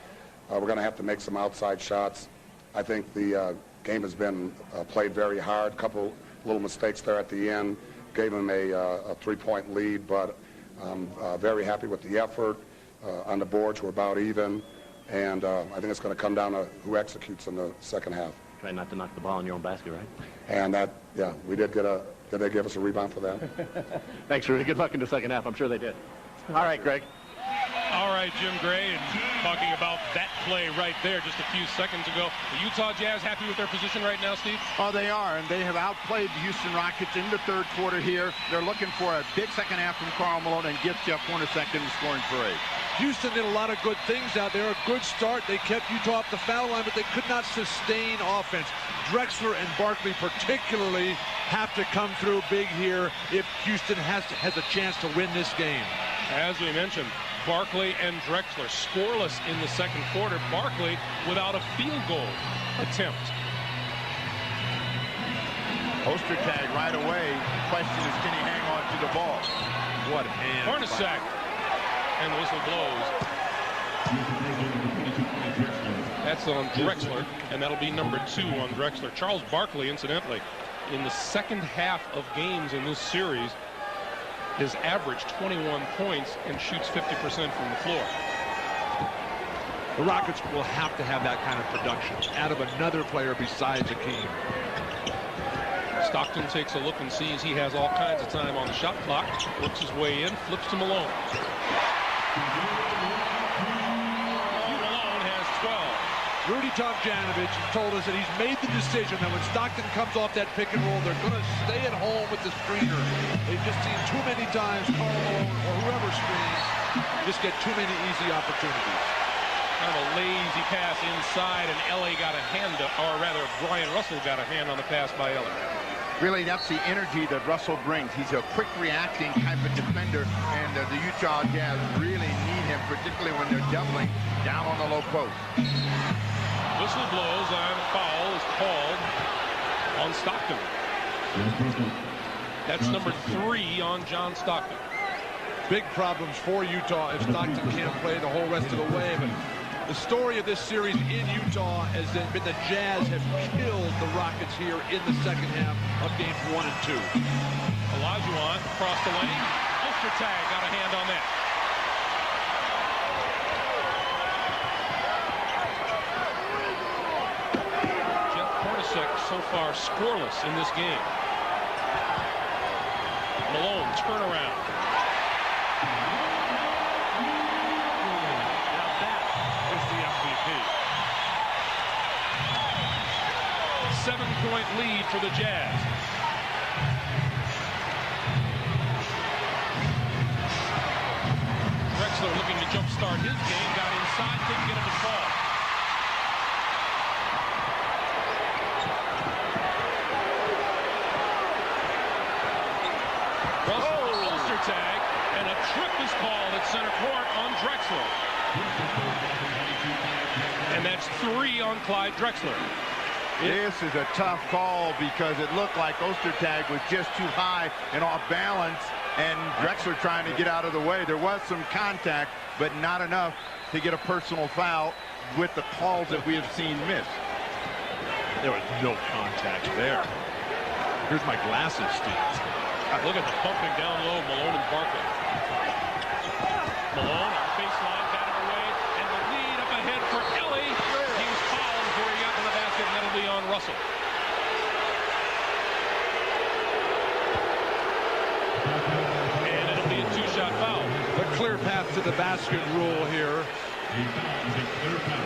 going to have to make some outside shots. I think the game has been played very hard. A couple little mistakes there at the end. Gave them a 3-point lead, but I'm very happy with the effort. On the boards, we're about even. And I think it's going to come down to who executes in the second half. Try not to knock the ball in your own basket, right? And that, yeah, we did get a, did they give us a rebound for that? Thanks, Rudy. Good luck in the second half. I'm sure they did. All right, Greg. All right, Jim Gray, and talking about that play right there just a few seconds ago. The Utah Jazz happy with their position right now, Steve? Oh, they are, and they have outplayed the Houston Rockets in the third quarter here. They're looking for a big second half from Karl Malone and get Jeff Hornacek in the scoring parade. Houston did a lot of good things out there. A good start. They kept Utah off the foul line, but they could not sustain offense. Drexler and Barkley particularly have to come through big here if Houston has a chance to win this game. As we mentioned, Barkley and Drexler scoreless in the second quarter. Barkley without a field goal attempt. Poster tag right away. The question is, can he hang on to the ball? What hand. Hornacek. And the whistle blows. That's on Drexler, and that'll be number 2 on Drexler. Charles Barkley, incidentally, in the second half of games in this series, has averaged 21 points and shoots 50% from the floor. The Rockets will have to have that kind of production out of another player besides Hakeem. Stockton takes a look and sees he has all kinds of time on the shot clock. Works his way in, flips to Malone. Malone has 12. Rudy Tomjanovich told us that he's made the decision that when Stockton comes off that pick and roll, they're going to stay at home with the screener. They've just seen too many times Karl Malone or whoever screens just get too many easy opportunities. Kind of a lazy pass inside, and Ellie got a hand, or rather, Brian Russell got a hand on the pass by Ellie. Really, that's the energy that Russell brings. He's a quick reacting type of defender, and the Utah Jazz really need him, particularly when they're doubling down on the low post. Whistle blows and a foul is called on Stockton. That's number 3 on John Stockton. Big problems for Utah if Stockton can't play the whole rest of the way. But the story of this series in Utah has been the Jazz have killed the Rockets here in the second half of games 1 and 2. Olajuwon across the lane. Ostertag got a hand on that. So far scoreless in this game. Malone turnaround. Now that is the MVP. 7-point lead for the Jazz. Drexler looking to jumpstart his game. Got inside, couldn't get him to fall. Tag, and a trip is called at center court on Drexler. And that's 3 on Clyde Drexler. This is a tough call because it looked like Ostertag was just too high and off balance, and Drexler trying to get out of the way. There was some contact, but not enough to get a personal foul with the calls that we have seen miss. There was no contact there. Here's my glasses, Steve. Look at the pumping down low, Malone and Barkley. Malone on the baseline, got him away, and the lead up ahead for Ellie. He was fouled before he got to the basket, and that'll be on Russell. And it'll be a 2-shot foul. A clear path to the basket rule here.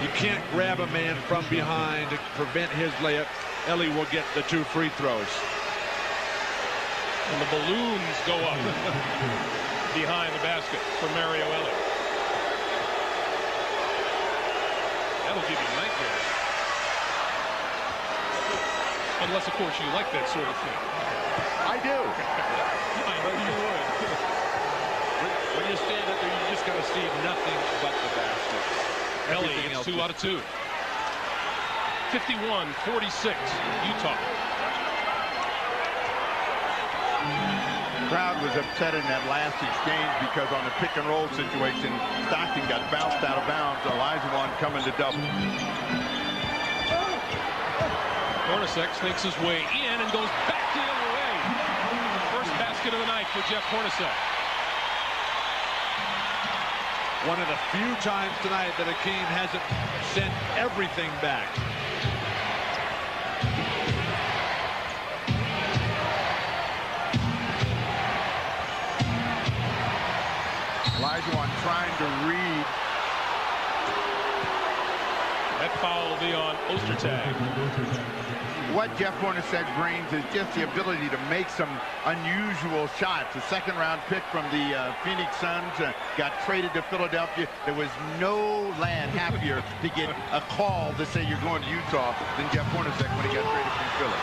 You can't grab a man from behind to prevent his layup. Ellie will get the 2 free throws. And the balloons go up behind the basket for Mario Ellie. That'll give you nightmares. Unless, of course, you like that sort of thing. I do. I know you would. When you stand up there, you're just going to see nothing but the basket. Ellie gets 2 out of 2. 51-46, Utah. The crowd was upset in that last exchange because on the pick and roll situation, Stockton got bounced out of bounds. Olajuwon coming to double. Hornacek snakes his way in and goes back the other way. First basket of the night for Jeff Hornacek. One of the few times tonight that Hakeem hasn't sent everything back. Olajuwon trying to read. That foul will be on Ostertag. What Jeff Hornacek brings is just the ability to make some unusual shots. The second-round pick from the Phoenix Suns got traded to Philadelphia. There was no lad happier to get a call to say you're going to Utah than Jeff Hornacek when he got traded from Philly.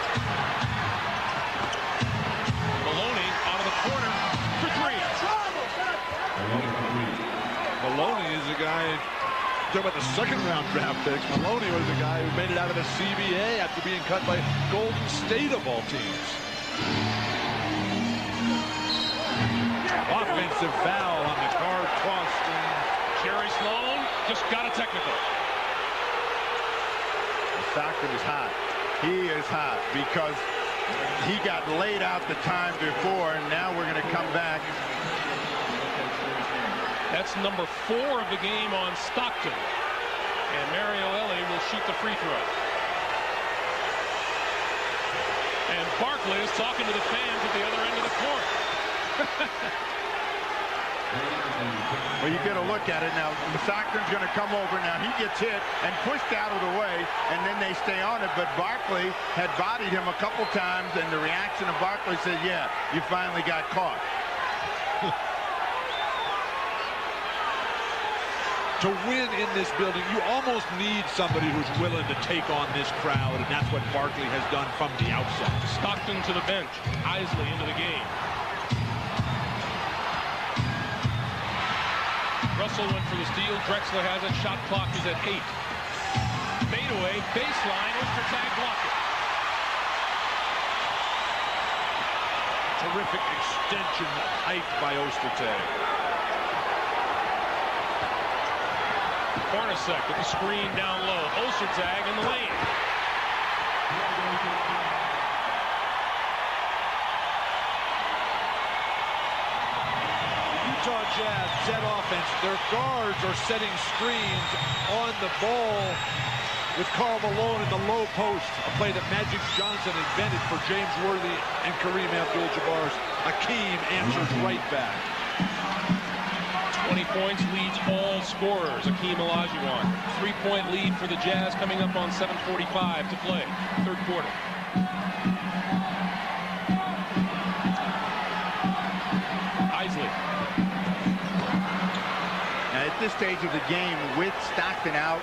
Maloney out of the corner for 3. Maloney is a guy, talking about the second-round draft picks. Maloney was a guy who made it out of the CBA after being cut by Golden State of all teams. Offensive foul on the card toss screen. Jerry Sloan just got a technical. Stockton is hot. He is hot because he got laid out the time before, and now we're going to come back. That's number 4 of the game on Stockton. And Mario Ellie will shoot the free throw. And Barkley is talking to the fans at the other end of the court. Well, you get a look at it now. Stockton's going to come over now. He gets hit and pushed out of the way, and then they stay on it. But Barkley had bodied him a couple times, and the reaction of Barkley said, "Yeah, you finally got caught." To win in this building, you almost need somebody who's willing to take on this crowd, and that's what Barkley has done from the outset. Stockton to the bench. Isley into the game. Russell went for the steal. Drexler has it. Shot clock is at 8. Fadeaway, baseline. Ostertag blocked it. Terrific extension height by Ostertag. Hornacek with the screen down low. Ostertag in the lane. Utah Jazz set offense. Their guards are setting screens on the ball with Karl Malone in the low post, a play that Magic Johnson invented for James Worthy and Kareem Abdul-Jabbar's. Akeem answers right back. 20 points, leads all scorers. Akeem Olajuwon. 3-point lead for the Jazz coming up on 7:45 to play. Third quarter. Isley. Now, at this stage of the game, with Stockton out,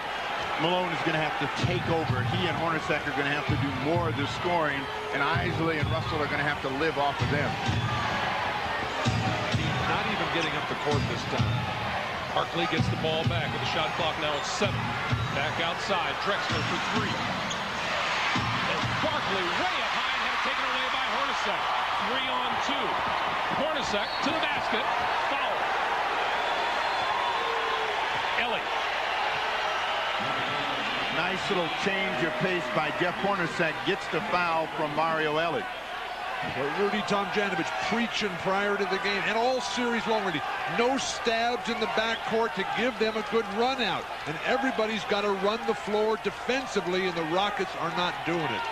Malone is going to have to take over. He and Hornacek are going to have to do more of the scoring, and Isley and Russell are going to have to live off of them. Not even getting up the court this time. Barkley gets the ball back with the shot clock now at 7. Back outside. Drexler for 3. And Barkley way up high and had it taken away by Hornacek. 3-on-2. Hornacek to the basket. Foul. Ellie. Nice little change of pace by Jeff Hornacek. Gets the foul from Mario Ellie. Well, Rudy Tomjanovich preaching prior to the game and all series long, Rudy. No stabs in the backcourt to give them a good run out. And everybody's got to run the floor defensively, and the Rockets are not doing it.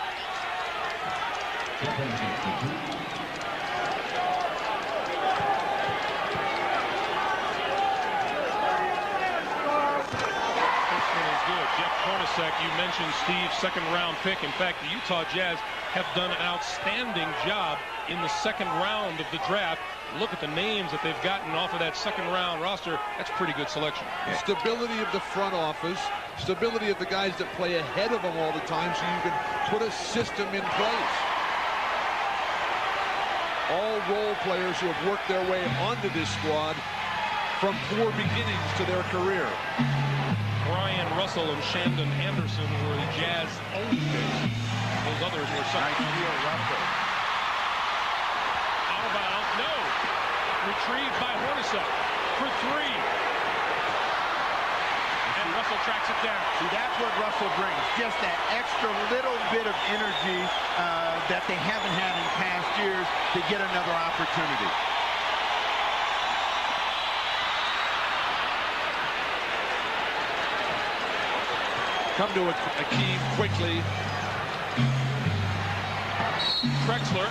Hornacek, you mentioned Steve's second-round pick. In fact, the Utah Jazz have done an outstanding job in the second round of the draft. Look at the names that they've gotten off of that second-round roster. That's pretty good selection. Stability of the front office, stability of the guys that play ahead of them all the time, so you can put a system in place. All role players who have worked their way onto this squad from poor beginnings to their career. Brian Russell and Shandon Anderson were the Jazz only picks. Those others were second. Out of bounds, no. Retrieved by Hornacek for 3. And Russell tracks it down. See, that's what Russell brings. Just that extra little bit of energy that they haven't had in past years to get another opportunity. Come to Akeem quickly. Drexler.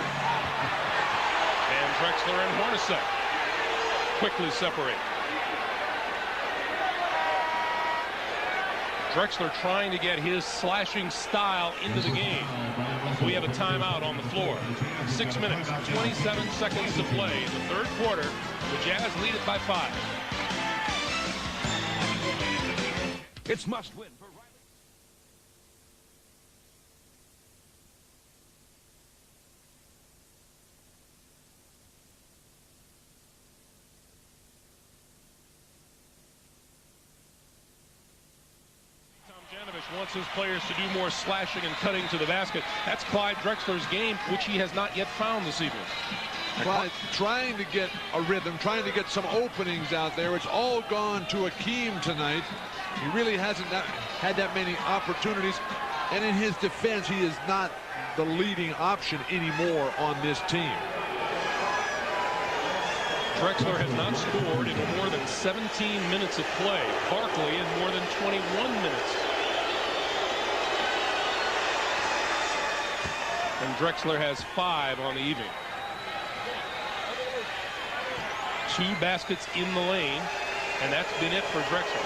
And Drexler and Hornacek quickly separate. Drexler trying to get his slashing style into the game. We have a timeout on the floor. 6 minutes, 27 seconds to play in the third quarter. The Jazz lead it by 5. It's must win for wants his players to do more slashing and cutting to the basket. That's Clyde Drexler's game, which he has not yet found this evening. Clyde trying to get a rhythm, trying to get some openings out there. It's all gone to Akeem tonight. He really hasn't had that many opportunities. And in his defense, he is not the leading option anymore on this team. Drexler has not scored in more than 17 minutes of play. Barkley in more than 21 minutes. And Drexler has 5 on the evening. 2 baskets in the lane, and that's been it for Drexler.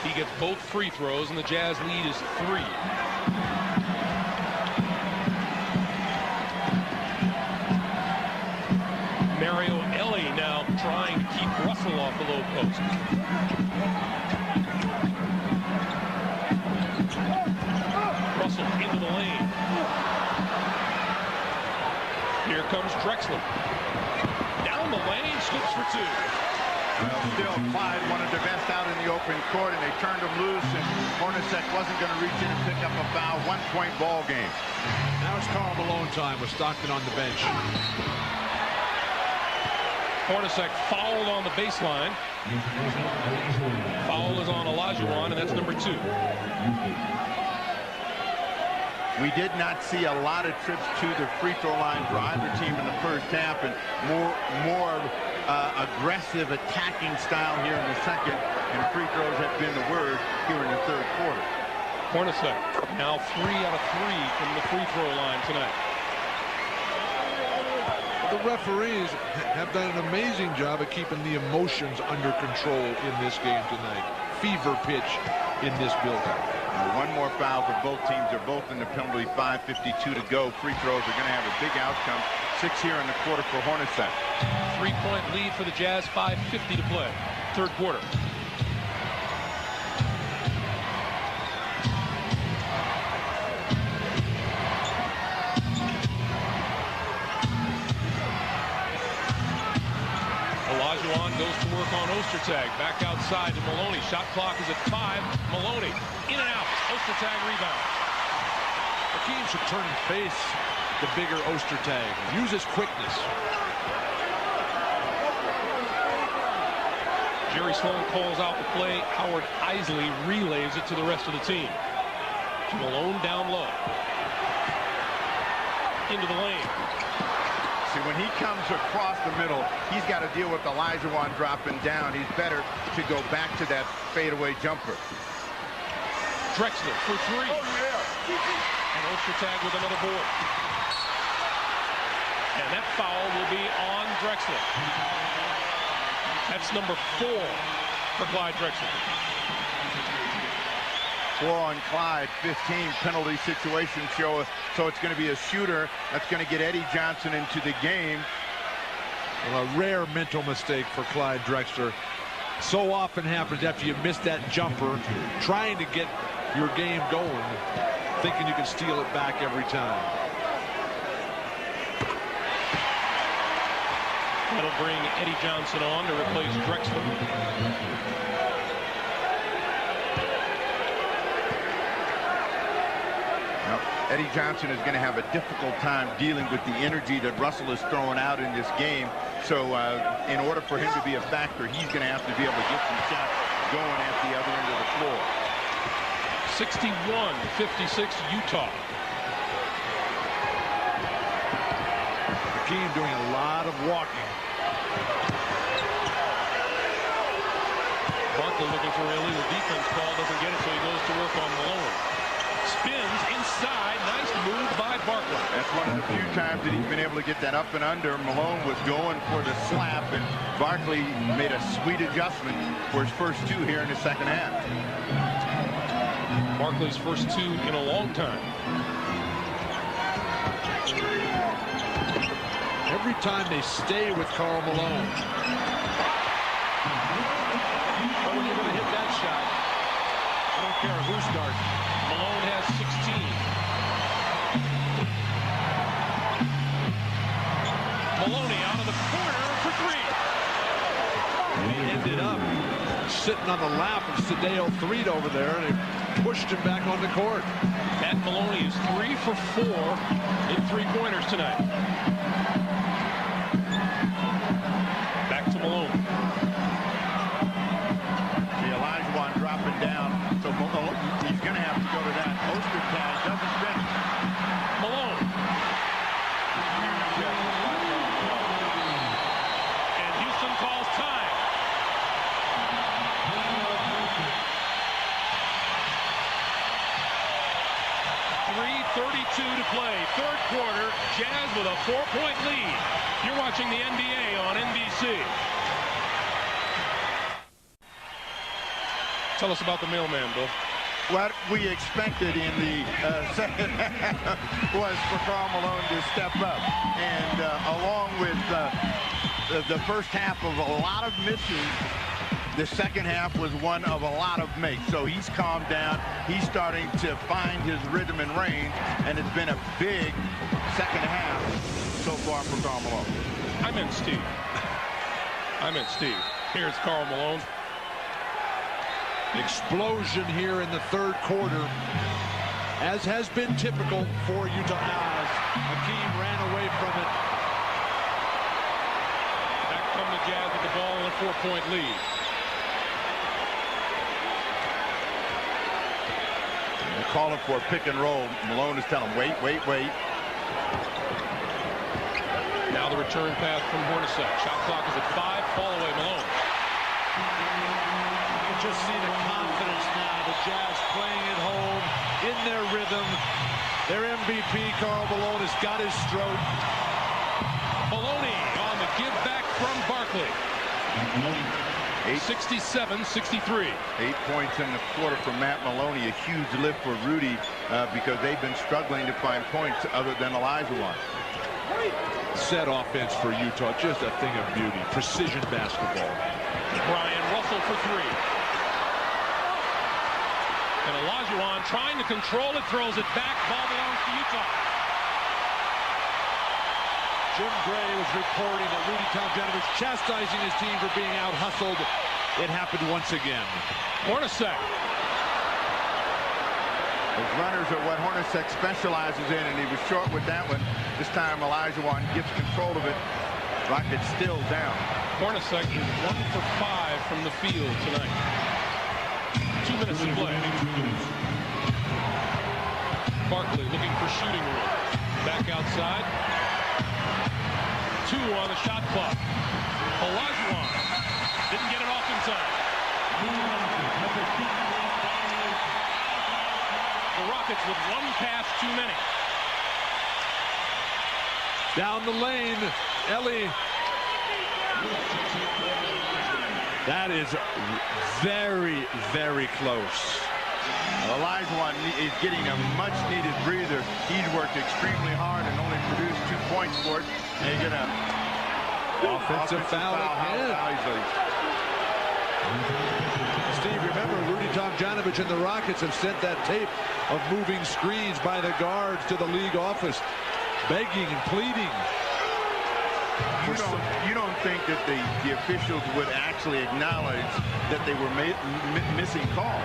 He gets both free throws, and the Jazz lead is 3. Mario Ellie now trying to keep Russell off the low post. Russell into the lane. Here comes Drexler. Down the lane, scoops for 2. Well, still, Clyde wanted their best out in the open court, and they turned him loose, and Hornacek wasn't going to reach in and pick up a foul. 1-point ball game. Now it's Karl Malone time with Stockton on the bench. Hornacek fouled on the baseline. Foul is on Olajuwon, and that's number 2. We did not see a lot of trips to the free throw line for either team in the first half, and more aggressive attacking style here in the second, and free throws have been the word here in the third quarter. Hornacek now 3 out of 3 from the free throw line tonight. The referees have done an amazing job of keeping the emotions under control in this game tonight. Fever pitch in this building. One more foul for both teams. They're both in the penalty. 5:52 to go. Free throws are going to have a big outcome. 6 here in the quarter for Hornacek. 3-point lead for the Jazz. 5:50 to play. Third quarter. Olajuwon goes to work on Ostertag. Back outside to Maloney. Shot clock is at 5. Maloney in and out. Ostertag rebound. Hakeem should turn and face the bigger Ostertag. Use his quickness. Jerry Sloan calls out the play. Howard Isley relays it to the rest of the team. Malone down low. Into the lane. See, when he comes across the middle, he's got to deal with Olajuwon dropping down. He's better to go back to that fadeaway jumper. Drexler for 3. Oh, yeah. And Ostertag with another board. And that foul will be on Drexler. That's number 4 for Clyde Drexler. 4 on Clyde, 15 penalty situation show. So it's going to be a shooter that's going to get Eddie Johnson into the game. Well, a rare mental mistake for Clyde Drexler. So often happens after you miss that jumper, trying to get your game going, thinking you can steal it back every time. That'll bring Eddie Johnson on to replace Drexler. Eddie Johnson is going to have a difficult time dealing with the energy that Russell is throwing out in this game. So in order for him to be a factor, he's going to have to be able to get some shots going at the other end of the floor. 61-56 Utah. Hakeem doing a lot of walking. Barkley looking for an illegal defense call, doesn't get it, so he goes to work on Malone. Spins inside. Nice move by Barkley. That's one of the few times that he's been able to get that up and under. Malone was going for the slap, and Barkley made a sweet adjustment for his first 2 here in the second half. Barkley's first 2 in a long time. Every time they stay with Karl Malone. But when you're going to hit that shot, I don't care who starts. Malone has 16. Maloney out of the corner for 3. He ended up sitting on the lap of Sadeo Threed over there, and he pushed him back on the court. Matt Maloney is 3 for 4 in 3-pointers tonight. Back to Malone. See, Olajuwon dropping down, so Malone, he's going to have to go to that. Ostertag doesn't finish. Malone. And Houston calls time. 3:32 to play. Third quarter, Jazz with a 4-point lead. You're watching the NBA on NBC. Tell us about the mailman, Bill. What we expected in the second half was for Karl Malone to step up. And along with the first half of a lot of misses, the second half was one of a lot of makes. So he's calmed down. He's starting to find his rhythm and range. And it's been a big second half so far for Karl Malone. I meant Steve. Here's Karl Malone. Explosion here in the third quarter, as has been typical for Utah. As Hakeem ran away from it. Back come the Jazz with the ball and a 4-point lead. They're calling for a pick and roll. Malone is telling them, wait. Now the return pass from Hornacek. Shot clock is at 5. Fall away, Malone. Just see the confidence now. The Jazz playing at home, in their rhythm. Their MVP, Karl Malone, has got his stroke. Maloney on the give back from Barkley. 67-63. 8 points in the quarter from Matt Maloney. A huge lift for Rudy because they've been struggling to find points other than Olajuwon. Set offense for Utah. Just a thing of beauty. Precision basketball. Brian Russell for 3. And Olajuwon trying to control it, throws it back. Ball belongs to Utah. Jim Gray was reporting that Rudy Tomjanovich chastising his team for being out-hustled. It happened once again. Hornacek. His runners are what Hornacek specializes in, and he was short with that one. This time Olajuwon gets control of it. Rockets still down. Hornacek is 1 for 5 from the field tonight. 2 minutes to play. Barkley looking for shooting room. Back outside. 2 on the shot clock. Olajuwon didn't get it off in time. The Rockets with 1 pass too many. Down the lane, Ellie. That is very, very close. Olajuwon is getting a much-needed breather. He's worked extremely hard and only produced 2 points for it. And you're gonna offensive foul again. Steve, remember Rudy Tomjanovich and the Rockets have sent that tape of moving screens by the guards to the league office, begging and pleading. You don't think that the officials would actually acknowledge that they were missing calls?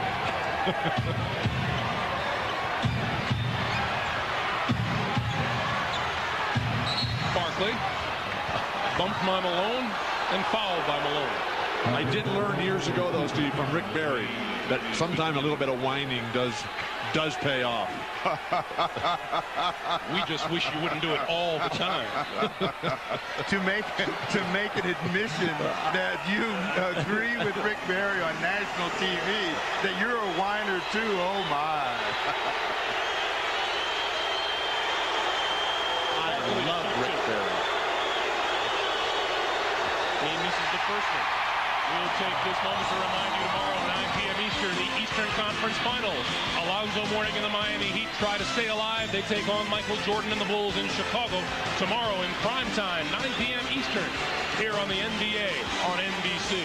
Barkley bumped by Malone and fouled by Malone. I did learn years ago, though, Steve, from Rick Barry, that sometimes a little bit of whining does pay off. We just wish you wouldn't do it all the time. to make an admission that you agree with Rick Barry on national TV, that you're a whiner too. Oh my! I love Rick Barry. He misses the first one. We'll take this moment to remind you tomorrow, 9 p.m. Eastern, the Eastern Conference Finals. Alonzo Mourning and the Miami Heat try to stay alive. They take on Michael Jordan and the Bulls in Chicago tomorrow in prime time, 9 p.m. Eastern, here on the NBA on NBC.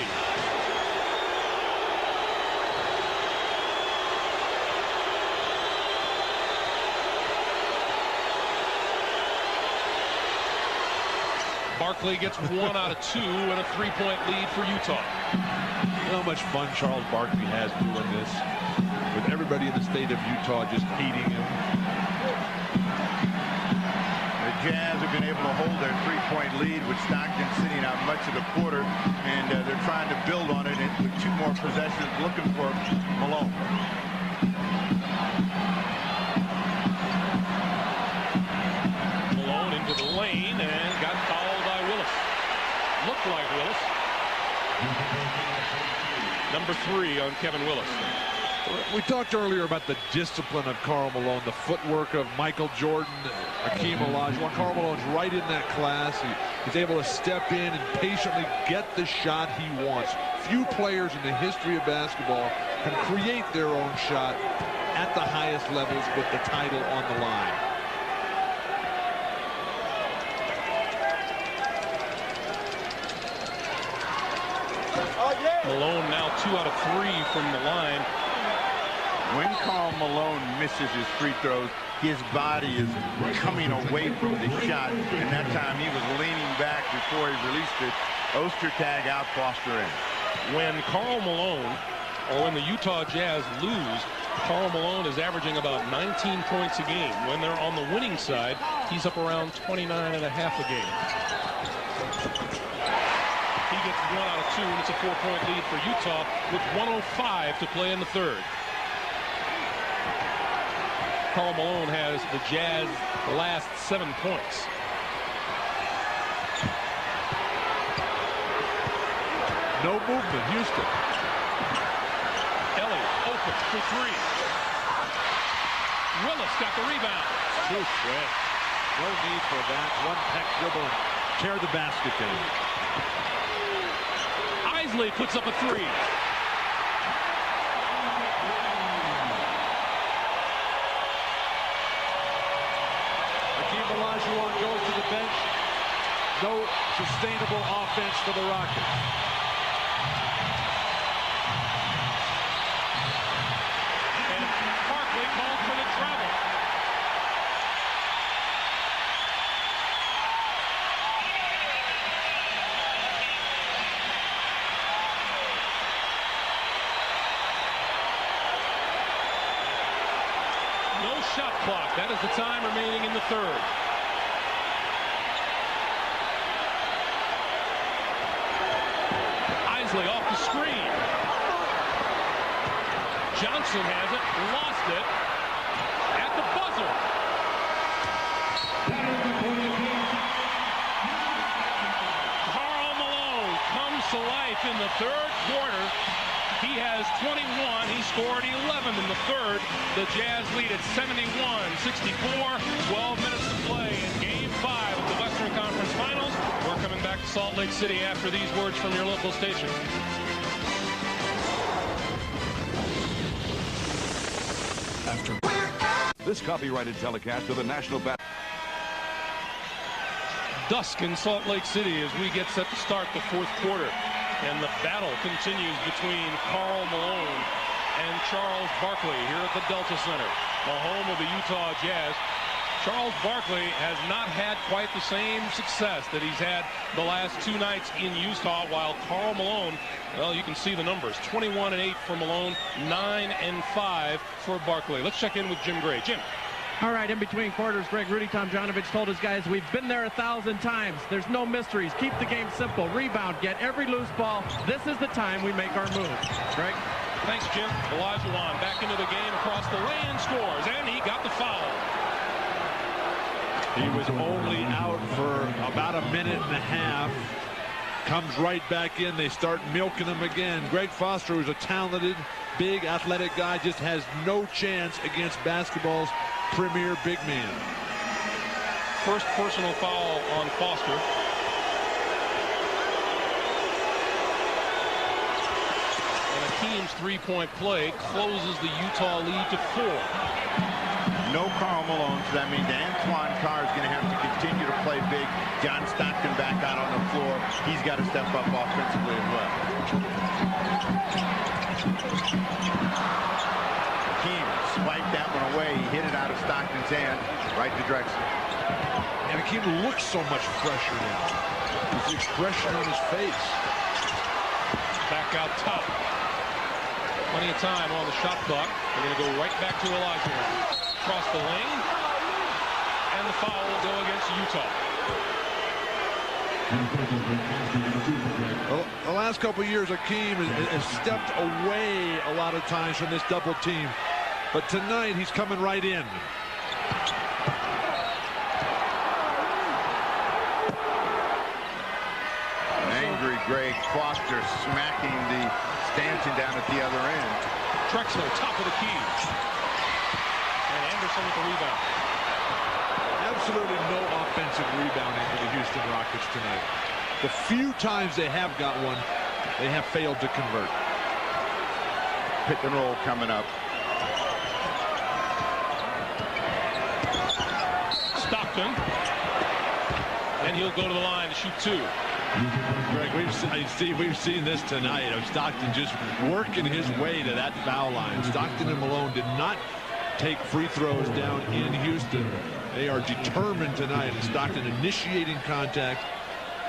Barkley gets 1 out of 2 and a 3-point lead for Utah. You know how much fun Charles Barkley has doing this, with everybody in the state of Utah just hating him. The Jazz have been able to hold their 3-point lead with Stockton sitting out much of the quarter, and they're trying to build on it with 2 more possessions, looking for Malone. Malone into the lane and got fouled by Willis. Looked like Willis. Number 3 on Kevin Willis. We talked earlier about the discipline of Karl Malone, the footwork of Michael Jordan, Hakeem Olajuwon. Karl Malone's right in that class. He's able to step in and patiently get the shot he wants. Few players in the history of basketball can create their own shot at the highest levels with the title on the line. Malone now 2 out of 3 from the line. When Karl Malone misses his free throws, his body is coming away from the shot, and that time he was leaning back before he released it. Ostertag out, Foster in. When Karl Malone, or when the Utah Jazz lose, Karl Malone is averaging about 19 points a game. When they're on the winning side, he's up around 29.5 a game. He gets 1 out of 2, and it's a 4-point lead for Utah with 1:05 to play in the third. Karl Malone has the Jazz last 7 points. No movement, Houston. Elliott open for 3. Willis got the rebound. Too quick. No need for that. One peck dribble and tear the basket down. Isley puts up a 3. Hakeem Olajuwon goes to the bench. No sustainable offense for the Rockets. And Barkley called for the travel. No shot clock. That is the time remaining in the third. Isley off the screen. Johnson has it, lost it at the buzzer. Karl Malone comes to life in the third quarter. He has 21. He scored 11 in the third. The Jazz lead at 71-64. 12 minutes to play in Game 5 of the Western Conference Finals. We're coming back to Salt Lake City after these words from your local station. This copyrighted telecast of the National Dusk in Salt Lake City as we get set to start the fourth quarter. And the battle continues between Karl Malone and Charles Barkley here at the Delta Center, the home of the Utah Jazz. Charles Barkley has not had quite the same success that he's had the last 2 nights in Utah, while Karl Malone, well, you can see the numbers. 21-8 for Malone, 9-5 for Barkley. Let's check in with Jim Gray. Jim. All right, in between quarters, Greg Rudy Tomjanovich told his guys, we've been there 1,000 times. There's no mysteries. Keep the game simple. Rebound, get every loose ball. This is the time we make our move. Greg? Thanks, Jim. Olajuwon back into the game across the lane, scores, and he got the foul. He was only out for about a minute and a half. Comes right back in. They start milking him again. Greg Foster, who's a talented, big, athletic guy, just has no chance against basketball's premier big man. First personal foul on Foster. And Hakeem's three-point play closes the Utah lead to 4. No Karl Malone, so that means Antoine Carr is going to have to continue to play big. John Stockton back out on the floor. He's got to step up offensively as well. Hakeem swiped that one away. He hit it out of Stockton's hand, right to Drexler. And Hakeem looks so much fresher now. His expression on his face. Back out top. Plenty of time on the shot clock. They're going to go right back to Olajuwon. Across the lane. And the foul will go against Utah. Well, the last couple of years, Hakeem has stepped away a lot of times from this double team. But tonight, he's coming right in. Angry Greg Foster smacking the Stanton down at the other end. Drexler, top of the key. And Anderson with the rebound. Absolutely no offensive rebounding for the Houston Rockets tonight. The few times they have got one, they have failed to convert. Pick and roll coming up. Stockton. And he'll go to the line to shoot 2. Greg, we've seen this tonight of Stockton just working his way to that foul line. Stockton and Malone did not take free throws down in Houston. They are determined tonight. And Stockton initiating contact,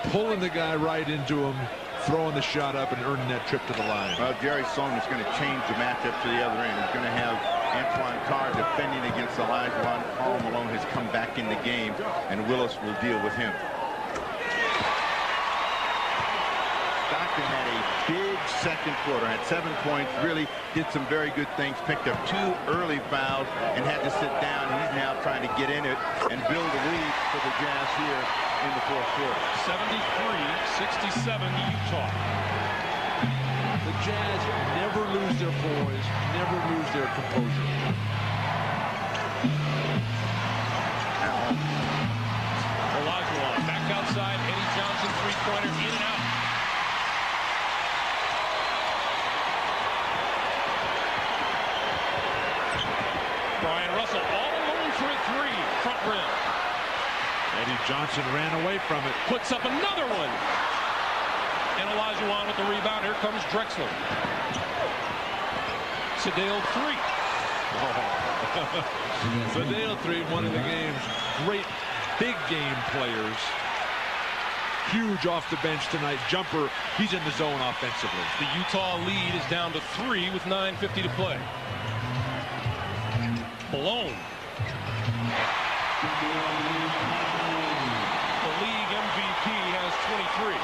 pulling the guy right into him, throwing the shot up and earning that trip to the line. Well, Jerry Sloan is going to change the matchup to the other end. He's going to have Antoine Carr defending against Olajuwon. Karl Malone has come back in the game, and Willis will deal with him. Stockton had a big second quarter, had 7 points, really did some very good things, picked up 2 early fouls and had to sit down. He's now trying to get in it and build a lead for the Jazz here in the fourth quarter. 73-67 Utah. The Jazz never lose their poise, never lose their composure. Olajuwon back outside. Eddie Johnson three-pointer in and out. Brian Russell all alone for a 3. Front rim. Eddie Johnson ran away from it. Puts up another one. And Olajuwon with the rebound. Here comes Drexler. Sedale 3. Sedale 3, one of the game's great big game players. Huge off the bench tonight. Jumper, he's in the zone offensively. The Utah lead is down to 3 with 9:50 to play. Malone. The league MVP has 23.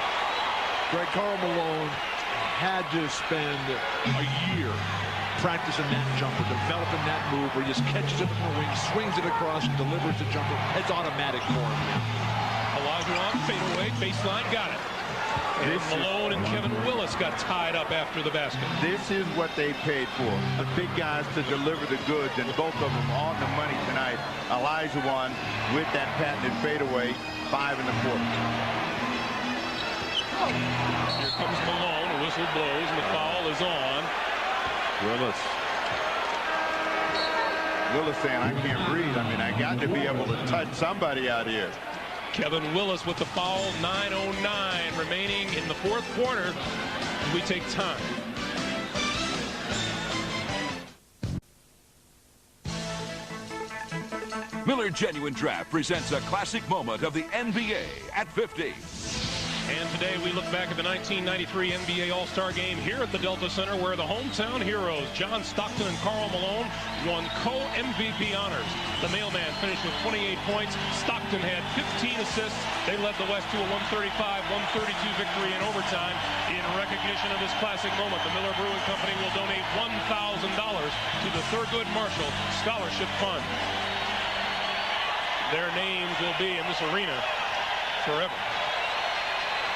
Greg, Karl Malone had to spend a year practicing that jumper, developing that move where he just catches it from the wing, swings it across, and delivers the jumper. It's automatic for him now. Olajuwon, fade away, baseline, got it. And Malone and Kevin Willis got tied up after the basket. This is what they paid for. The big guys to deliver the goods, and both of them on the money tonight. Olajuwon with that patented fadeaway, 5 in the quarter. Here comes Malone. A whistle blows, and the foul is on. Willis saying, I can't breathe. I mean, I got to be able to touch somebody out here. Kevin Willis with the foul. 9:09 remaining in the fourth quarter. We take time. Miller Genuine Draft presents a classic moment of the NBA at 50. And today we look back at the 1993 NBA All-Star Game here at the Delta Center, where the hometown heroes John Stockton and Karl Malone won co-MVP honors. The mailman finished with 28 points. Stockton had 15 assists. They led the West to a 135-132 victory in overtime. In recognition of this classic moment, the Miller Brewing Company will donate $1,000 to the Thurgood Marshall Scholarship Fund. Their names will be in this arena forever.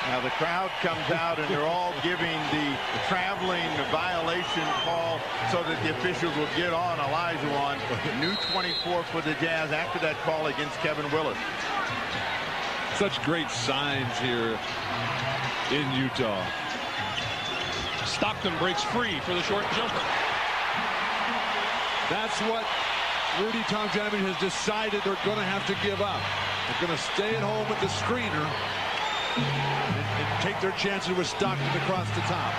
Now the crowd comes out and they're all giving the traveling violation call so that the officials will get on Olajuwon. New 24 for the Jazz after that call against Kevin Willis. Such great signs here in Utah. Stockton breaks free for the short jumper. That's what Rudy Tomjanovich has decided they're going to have to give up. They're going to stay at home with the screener and take their chances with Stockton across the top.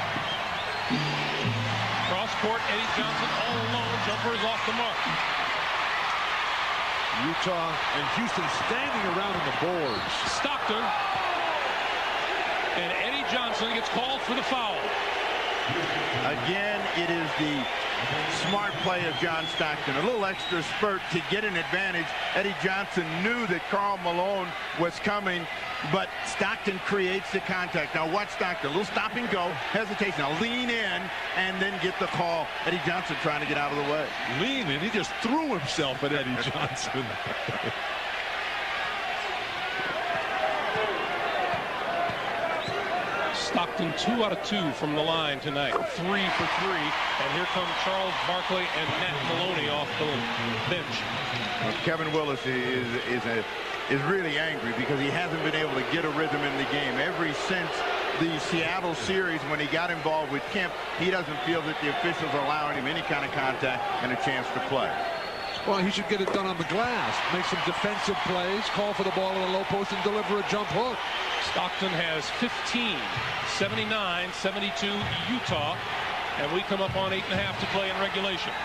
Cross court, Eddie Johnson all alone. Jumper is off the mark. Utah and Houston standing around on the boards. Stockton. And Eddie Johnson gets called for the foul. Again, it is the smart play of John Stockton. A little extra spurt to get an advantage. Eddie Johnson knew that Karl Malone was coming, but Stockton creates the contact. Now watch Stockton. A little stop and go. Hesitation. Now lean in and then get the call. Eddie Johnson trying to get out of the way. Lean in. He just threw himself at Eddie Johnson. Stockton Stockton 2 out of 2 from the line tonight. 3 for 3. And here come Charles Barkley and Matt Maloney off the bench. Kevin Willis is really angry because he hasn't been able to get a rhythm in the game. Ever since the Seattle series, when he got involved with Kemp, he doesn't feel that the officials are allowing him any kind of contact and a chance to play. Well, he should get it done on the glass. Make some defensive plays, call for the ball in the low post, and deliver a jump hook. Stockton has 15, 79, 72 Utah, and we come up on 8.5 to play in regulation.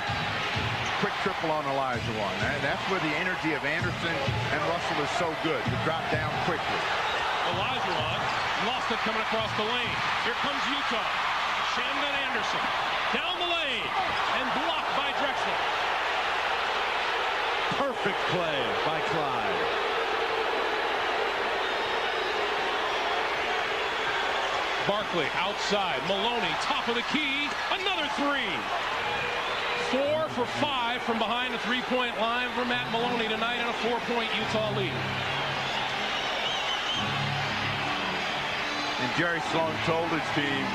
Quick triple on Olajuwon. That's where the energy of Anderson and Russell is so good, to drop down quickly. Olajuwon lost it coming across the lane. Here comes Utah. Shamden Anderson down the lane and blocked by Drexler. Perfect play by Clyde. Barkley outside. Maloney, top of the key. Another 3. 4 for 5 from behind the three-point line for Matt Maloney tonight, and a 4-point Utah lead. And Jerry Sloan told his team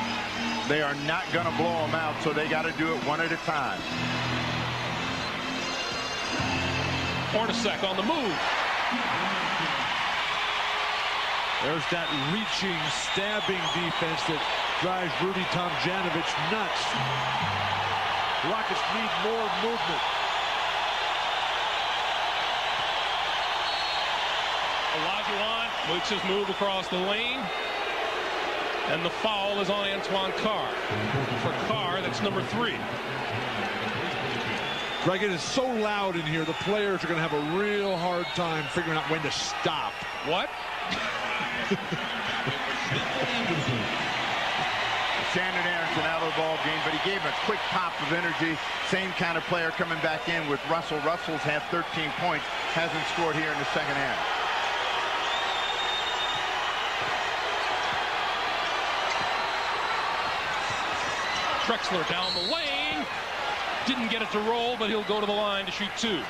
they are not going to blow them out, so they got to do it one at a time. Hornacek on the move. There's that reaching, stabbing defense that drives Rudy Tomjanovich nuts. Rockets need more movement. Olajuwon makes his move across the lane. And the foul is on Antoine Carr. For Carr, that's number 3. Greg, it is so loud in here, the players are going to have a real hard time figuring out when to stop. What? Shandon Anderson out of the ball game, but he gave him a quick pop of energy. Same kind of player coming back in with Russell. Russell's had 13 points, hasn't scored here in the second half. Drexler down the lane. Didn't get it to roll, but he'll go to the line to shoot 2.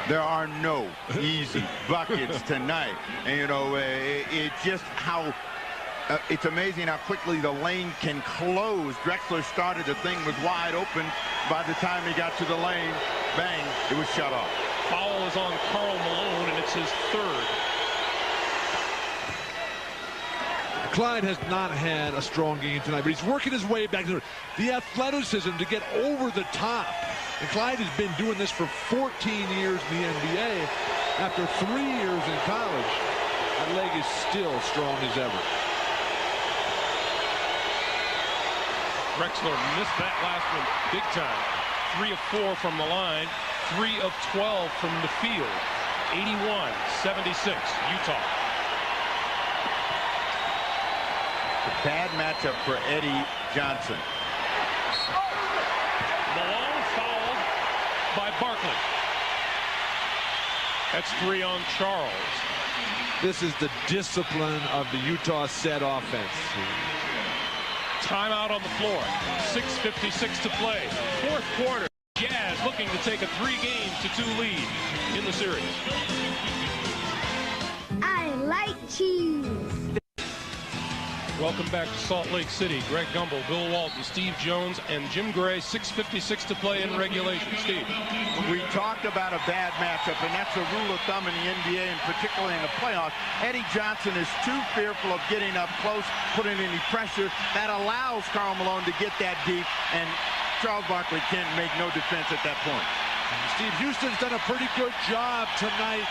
There are no easy buckets tonight. And, you know, it's just how it's amazing how quickly the lane can close. Drexler started, the thing was wide open. By the time he got to the lane, bang, it was shut off. Foul is on Karl Malone, and it's his 3rd. Clyde has not had a strong game tonight, but he's working his way back to the athleticism to get over the top. And Clyde has been doing this for 14 years in the NBA. After 3 years in college, that leg is still strong as ever. Drexler missed that last one big time. 3 of 4 from the line, 3 of 12 from the field. 81-76, Utah. Bad matchup for Eddie Johnson. Malone fouled by Barkley. That's 3 on Charles. This is the discipline of the Utah set offense. Timeout on the floor. 6:56 to play. 4th quarter. Jazz looking to take a 3-2 lead in the series. I like cheese. Welcome back to Salt Lake City. Greg Gumbel, Bill Walton, Steve Jones, and Jim Gray. 6:56 to play in regulation. Steve. We talked about a bad matchup, and that's a rule of thumb in the NBA, and particularly in the playoffs. Eddie Johnson is too fearful of getting up close, putting any pressure. That allows Karl Malone to get that deep, and Charles Barkley can't make no defense at that point. Steve, Houston's done a pretty good job tonight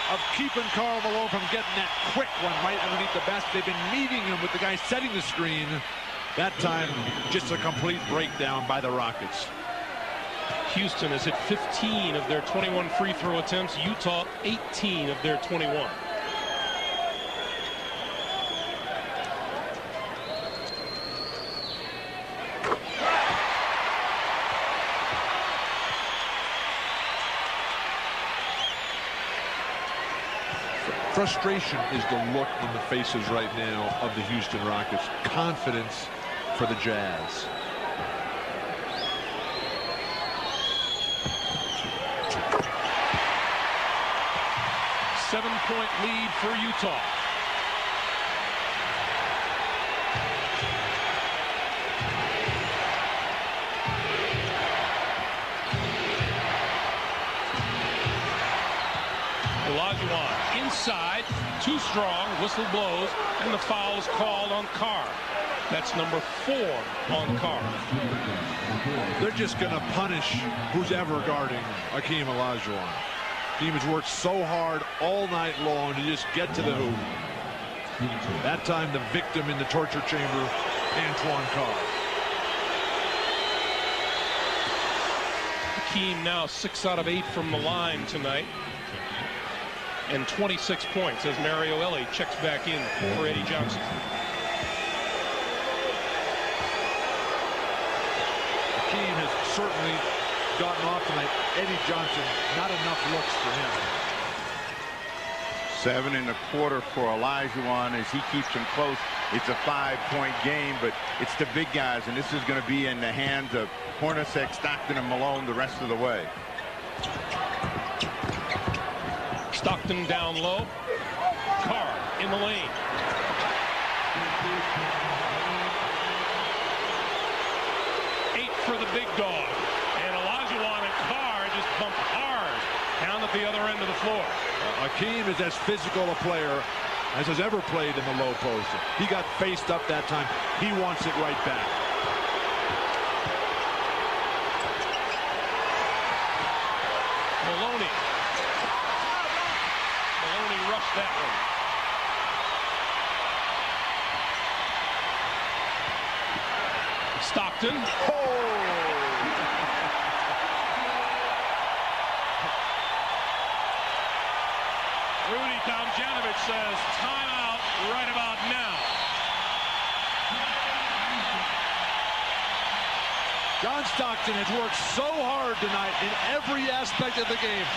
of keeping Karl Malone from getting that quick one right underneath the basket. They've been meeting him with the guy setting the screen. That time, just a complete breakdown by the Rockets. Houston has hit 15 of their 21 free throw attempts. Utah, 18 of their 21. Frustration is the look on the faces right now of the Houston Rockets. Confidence for the Jazz. Seven-point lead for Utah. Olajuwon inside, too strong, whistle blows, and the foul is called on Carr. That's number 4 on Carr. They're just going to punish who's ever guarding Hakeem Olajuwon. Team has worked so hard all night long to just get to the hoop. That time the victim in the torture chamber, Antoine Carr. Hakeem now 6 out of 8 from the line tonight. And 26 points as Mario Elie checks back in for Eddie Johnson. Hakeem has certainly gotten off tonight. Eddie Johnson, not enough looks for him. 7 1/4 for Olajuwon as he keeps him close. It's a 5-point game, but it's the big guys, and this is going to be in the hands of Hornacek, Stockton, and Malone the rest of the way. Stockton down low. Carr in the lane. For the big dog, and Olajuwon and Carr just bump hard down at the other end of the floor. Hakeem is as physical a player as has ever played in the low post. He got faced up that time. He wants it right back. Maloney rushed that one. Stockton. Rudy Tomjanovich says timeout right about now. John Stockton has worked so hard tonight in every aspect of the game.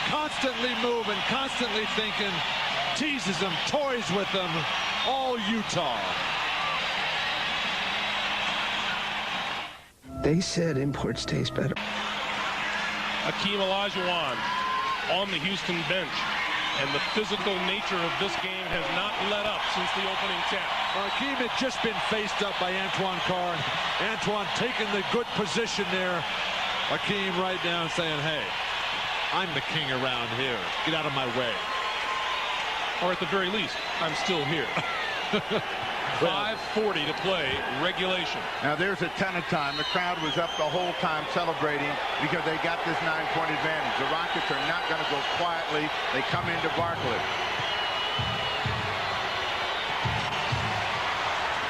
Constantly moving, constantly thinking, teases them, toys with them, all Utah. They said imports taste better. Hakeem Olajuwon on the Houston bench. And the physical nature of this game has not let up since the opening 10. Hakeem had just been faced up by Antoine Carr. Antoine taking the good position there. Hakeem right down saying, hey, I'm the king around here. Get out of my way. Or at the very least, I'm still here. 5:40 to play, regulation. Now there's a ton of time. The crowd was up the whole time celebrating because they got this 9-point advantage. The Rockets are not going to go quietly. They come into Barkley.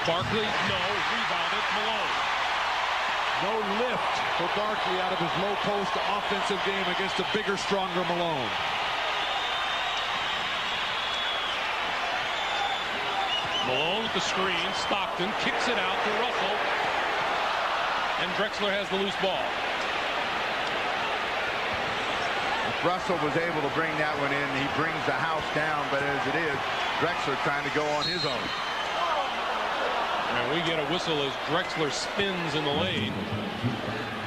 Barkley, no, rebounded, Malone. No lift for Barkley out of his low post offensive game against a bigger, stronger Malone. Malone with the screen. Stockton kicks it out to Russell. And Drexler has the loose ball. If Russell was able to bring that one in, he brings the house down. But as it is, Drexler trying to go on his own. And we get a whistle as Drexler spins in the lane.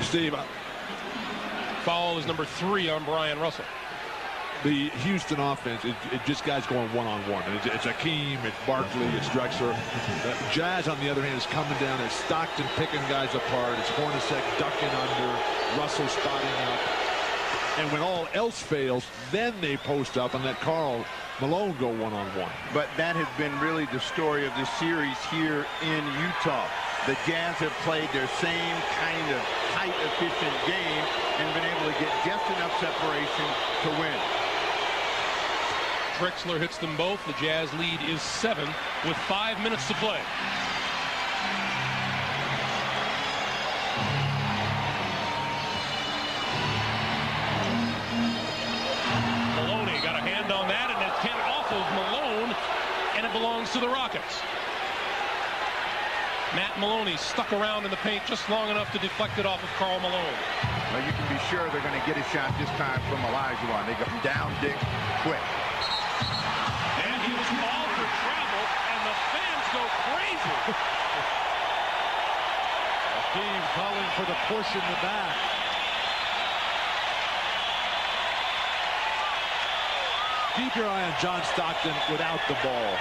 Steve. Foul is number 3 on Brian Russell. The Houston offense, it just guys going one-on-one. It's Hakeem, it's Barkley, it's Drexler. The Jazz, on the other hand, is coming down. It's Stockton picking guys apart. It's Hornacek ducking under, Russell spotting up. And when all else fails, then they post up and let Karl Malone go one-on-one. But that has been really the story of this series here in Utah. The Jazz have played their same kind of tight, efficient game and been able to get just enough separation to win. Drexler hits them both. The Jazz lead is 7 with 5 minutes to play. Maloney got a hand on that, and it's 10 off of Malone, and it belongs to the Rockets. Matt Maloney stuck around in the paint just long enough to deflect it off of Karl Malone. Well, you can be sure they're going to get a shot this time from Olajuwon. They go down, Dick, quick. And he was called for travel, and the fans go crazy. Hakeem calling for the push in the back. Keep your eye on John Stockton without the ball.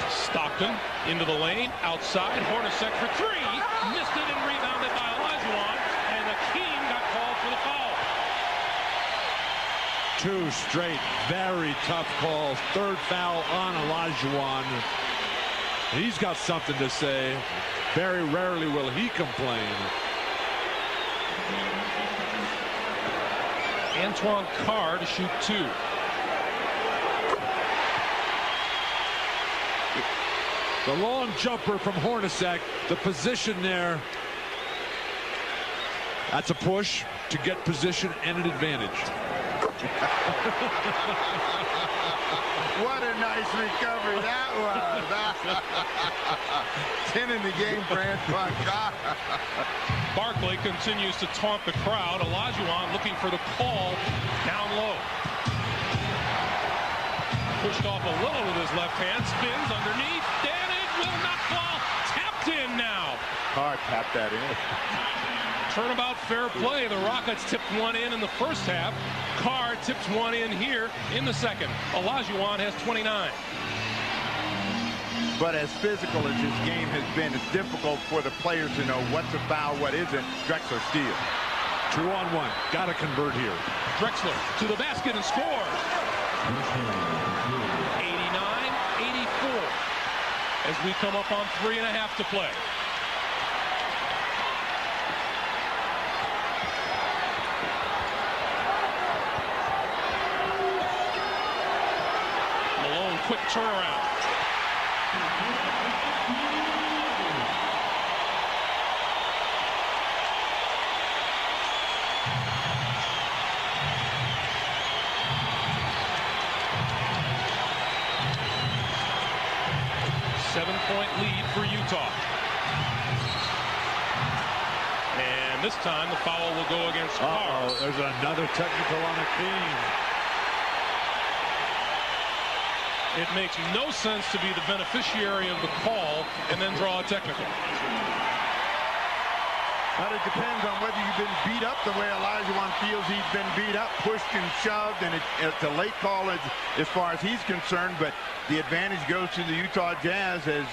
Stockton Hampton into the lane, outside, Hornacek for three, missed it and rebounded by Olajuwon, and Akeem got called for the foul. 2 straight, very tough calls. 3rd foul on Olajuwon. He's got something to say. Very rarely will he complain. Antoine Carr to shoot 2. The long jumper from Hornacek, the position there. That's a push to get position and an advantage. What a nice recovery that was. 10 in the game for Antoine Carr. Barkley continues to taunt the crowd. Olajuwon looking for the call down low. Pushed off a little with his left hand, spins underneath, and it will not fall. Tapped in now. Carr tapped that in. Turnabout fair play. The Rockets tipped one in the first half. Carr tips one in here in the second. Olajuwon has 29. But as physical as this game has been, it's difficult for the players to know what's a foul, what isn't. Drexler steals. 2-on-1. Got to convert here. Drexler to the basket and scores. 89-84 as we come up on 3.5 to play. Malone, quick turnaround. Seven-point lead for Utah. And this time the foul will go against Carr. There's another technical on Akeem. It makes no sense to be the beneficiary of the call and then draw a technical. But it depends on whether you've been beat up the way Olajuwon feels he's been beat up, pushed and shoved, and it's a late call as far as he's concerned, but the advantage goes to the Utah Jazz as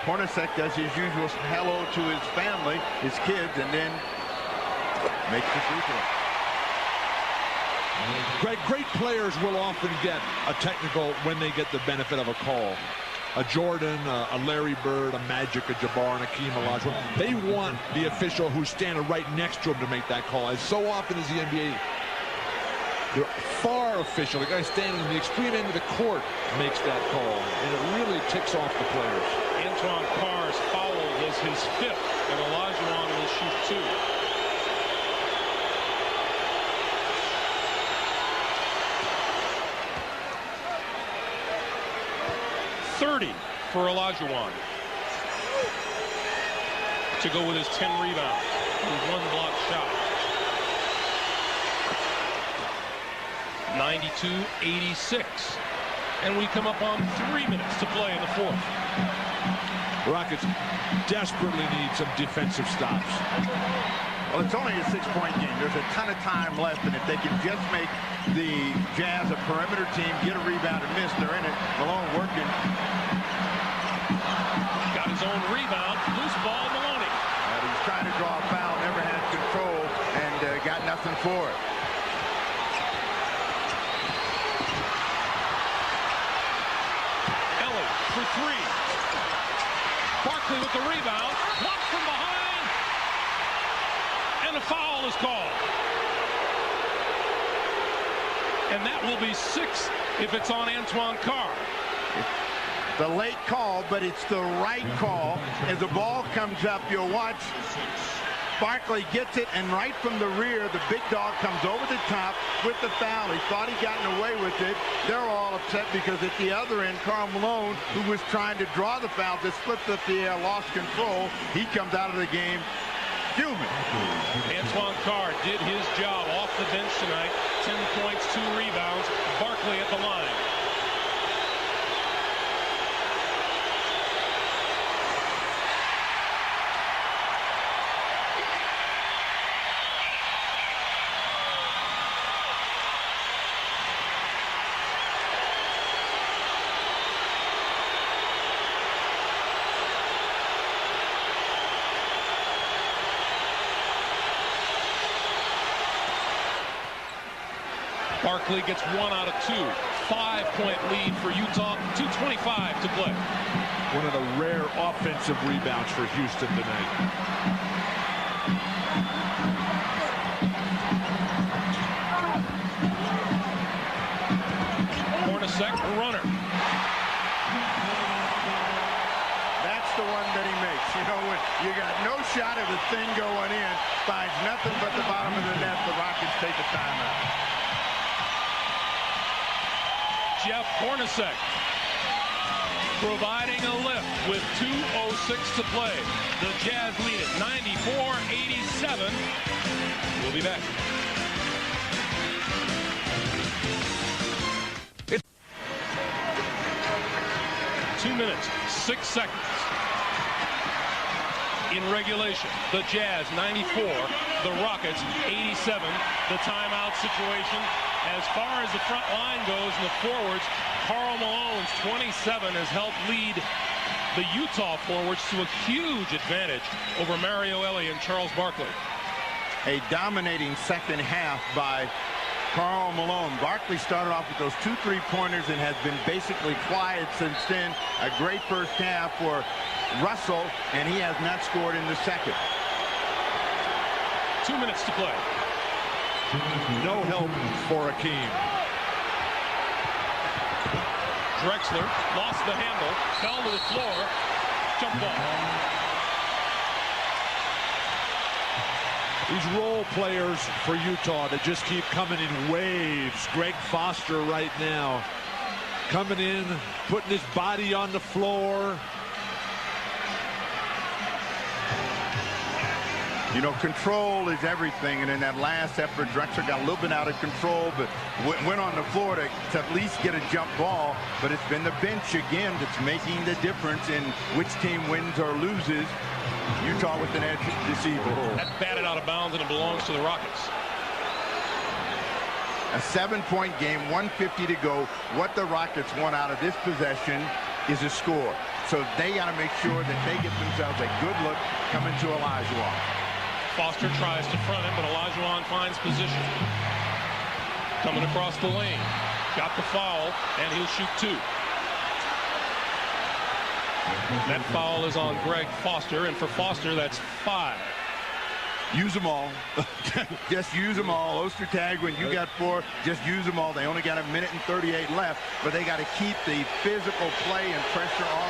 Hornacek does his usual hello to his family, his kids, and then makes the free throw. Greg, great players will often get a technical when they get the benefit of a call. A Jordan, a Larry Bird, a Magic, a Jabbar, and a Akeem Olajuwon. They want the official who's standing right next to him to make that call. As so often as the NBA, the far official, the guy standing in the extreme end of the court, makes that call. And it really ticks off the players. Antoine Carr's foul was his 5th, and Olajuwon will shoot 2. .30 for Olajuwon to go with his 10 rebounds with 1 block shot. 92-86, and we come up on 3 minutes to play in the 4th. Rockets desperately need some defensive stops. Well, it's only a 6-point game. There's a ton of time left, and if they can just make the Jazz a perimeter team, get a rebound and miss, they're in it. Malone working. Got his own rebound. Loose ball, Maloney. He's trying to draw a foul, never had control, and got nothing for it. Ellie for 3. Barkley with the rebound. Blocked from behind. And a foul is called. And that will be 6 if it's on Antoine Carr. The late call, but it's the right call. As the ball comes up, you'll watch Barkley gets it, and right from the rear, the big dog comes over the top with the foul. He thought he'd gotten away with it. They're all upset because at the other end, Karl Malone, who was trying to draw the foul, just slipped up the air, lost control. He comes out of the game fuming. Antoine Carr did his job off the bench tonight. 10 points, 2 rebounds. Barkley at the line. Barkley gets 1 out of 2. 5-point lead for Utah. 2:25 to play. One of the rare offensive rebounds for Houston tonight. Hornacek, a runner. That's the one that he makes. You know, when you got no shot of the thing going in, finds nothing but the bottom of the net, the Rockets take a timeout. Jeff Hornacek providing a lift with 2:06 to play. The Jazz lead it 94-87. We'll be back. 2 minutes, 6 seconds. In regulation, the Jazz 94, the Rockets 87. The timeout situation. As far as the front line goes and the forwards, Karl Malone's 27 has helped lead the Utah forwards to a huge advantage over Mario Elie and Charles Barkley. A dominating second half by Karl Malone. Barkley started off with those 2 3-pointers and has been basically quiet since then. A great first half for Russell, and he has not scored in the second. 2 minutes to play. No help for Akeem. Drexler lost the handle, fell to the floor, jump ball. These role players for Utah that just keep coming in waves. Greg Foster right now coming in, putting his body on the floor. You know, control is everything, and in that last effort, Drexler got a little bit out of control, but went on the floor to at least get a jump ball. But it's been the bench again that's making the difference in which team wins or loses. Utah with an edge this evening. That's batted out of bounds, and it belongs to the Rockets. A 7-point game, 1:50 to go. What the Rockets want out of this possession is a score. So they got to make sure that they get themselves a good look coming to Olajuwon. Foster tries to front him, but Olajuwon finds position. Coming across the lane. Got the foul, and he'll shoot 2. That foul is on Greg Foster, and for Foster, that's 5. Use them all. Just use them all. Ostertag, when you got 4, just use them all. They only got 1 minute and 38 left, but they got to keep the physical play and pressure on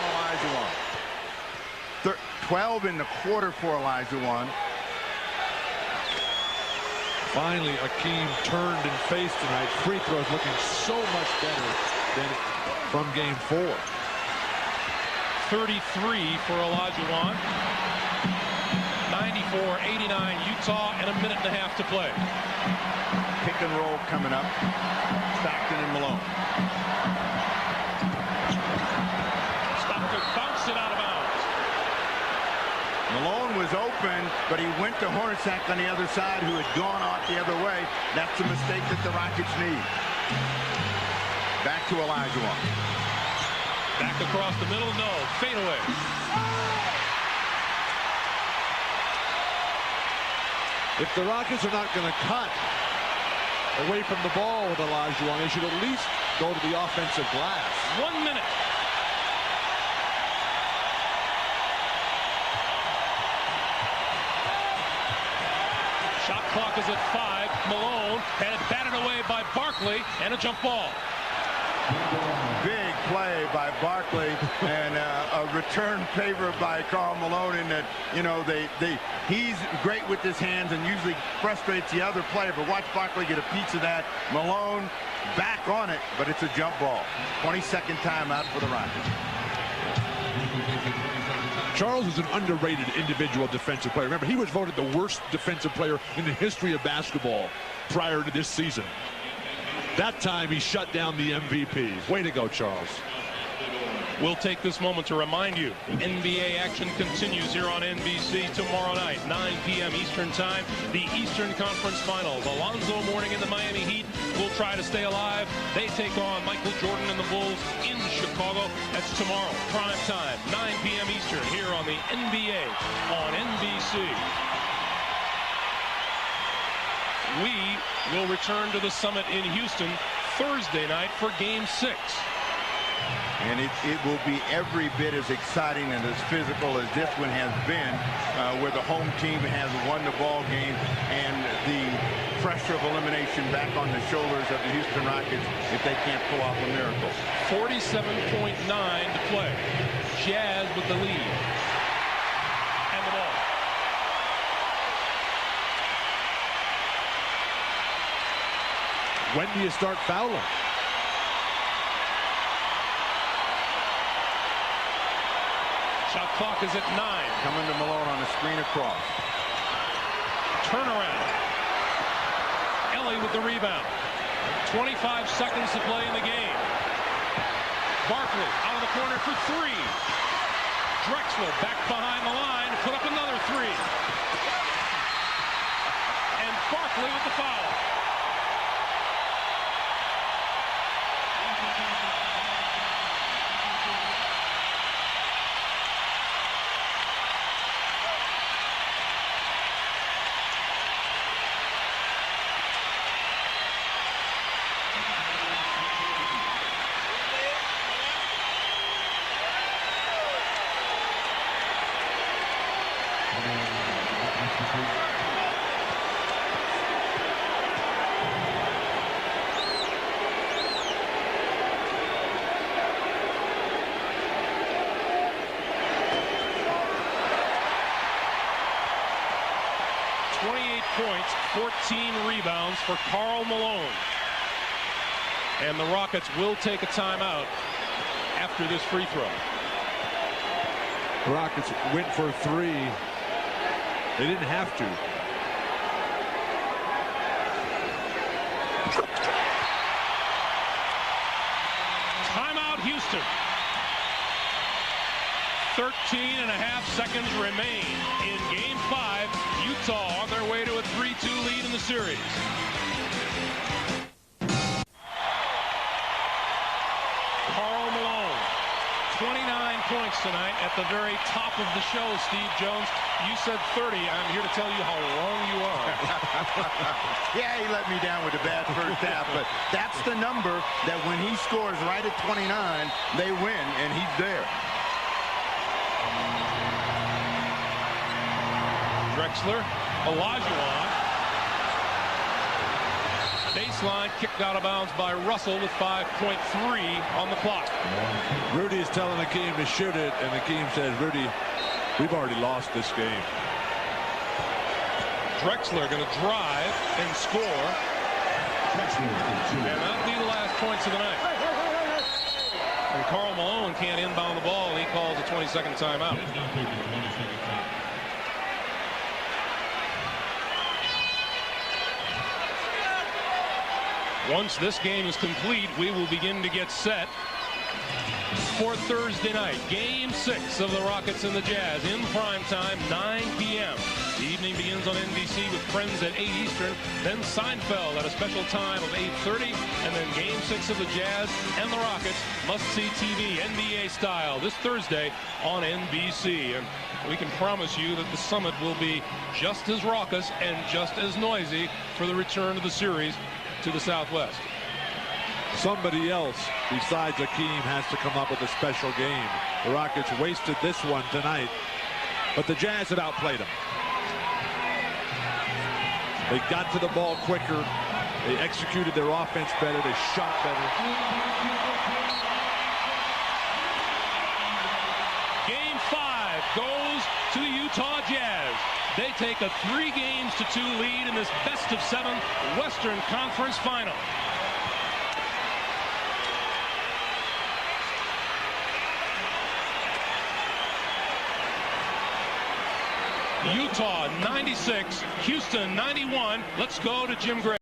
Olajuwon. 12 in the quarter for Olajuwon. Finally, Akeem turned and faced tonight. Free throws looking so much better than from game 4. 33 for Olajuwon. 94-89 Utah, and 1.5 minutes to play. Pick and roll coming up. Stockton and Malone. Stockton bounced it out of bounds. Malone was open, but he went to Hornacek on the other side, who had gone off the other way. That's a mistake that the Rockets need. Back to Olajuwon. Back across the middle, no. Fade away. If the Rockets are not going to cut away from the ball with Olajuwon, they should at least go to the offensive glass. 1 minute. Shot clock is at 5. Malone had it batted away by Barkley, and a jump ball. Big play by Barkley, and a return favor by Karl Malone, in that, you know, he's great with his hands and usually frustrates the other player, but watch Barkley get a piece of that. Malone back on it, but it's a jump ball. 22nd timeout for the Rockets. Charles is an underrated individual defensive player. Remember, he was voted the worst defensive player in the history of basketball prior to this season. That time he shut down the MVP. Way to go, Charles. We'll take this moment to remind you, NBA action continues here on NBC tomorrow night, 9 p.m. Eastern Time. The Eastern Conference Finals. Alonzo Mourning and the Miami Heat will try to stay alive. They take on Michael Jordan and the Bulls in Chicago. That's tomorrow, prime time, 9 p.m. Eastern, here on the NBA on NBC. We will return to the Summit in Houston Thursday night for Game 6. And it will be every bit as exciting and as physical as this one has been, where the home team has won the ball game and the pressure of elimination back on the shoulders of the Houston Rockets if they can't pull off a miracle. 47.9 to play. Jazz with the lead. And the ball. When do you start fouling? Shot clock is at 9. Coming to Malone on a screen across. Turnaround. Ellie with the rebound. 25 seconds to play in the game. Barkley out of the corner for 3. Drexler back behind the line, put up another 3. And Barkley with the foul. Points, 14 rebounds for Karl Malone. And the Rockets will take a timeout after this free throw. The Rockets went for 3. They didn't have to. Timeout, Houston. 13.5 seconds remain in Game 5. Utah on their way to a 3-2 lead in the series. Karl Malone, 29 points tonight at the very top of the show. Steve Jones, you said 30. I'm here to tell you how wrong you are. Yeah, he let me down with a bad first half, but that's the number that when he scores right at 29, they win, and he's there. Drexler, Olajuwon. Baseline kicked out of bounds by Russell with 5.3 on the clock. Rudy is telling Hakeem to shoot it, and Hakeem says, Rudy, we've already lost this game. Drexler going to drive and score. And that'll be the last points of the night. And Karl Malone can't inbound the ball, and he calls a 20-second timeout. Once this game is complete, we will begin to get set for Thursday night. Game 6 of the Rockets and the Jazz in prime time, 9 p.m. The evening begins on NBC with Friends at 8 Eastern, then Seinfeld at a special time of 8:30, and then Game 6 of the Jazz and the Rockets, must-see TV, NBA style, this Thursday on NBC. And we can promise you that the Summit will be just as raucous and just as noisy for the return of the series to the Southwest. Somebody else besides Hakeem has to come up with a special game. The Rockets wasted this one tonight, but the Jazz have outplayed them. They got to the ball quicker. They executed their offense better. They shot better. Game 5 goes to the Utah Jazz. They take a 3-2 lead in this best-of-7 Western Conference Final. Utah 96, Houston 91. Let's go to Jim Gray.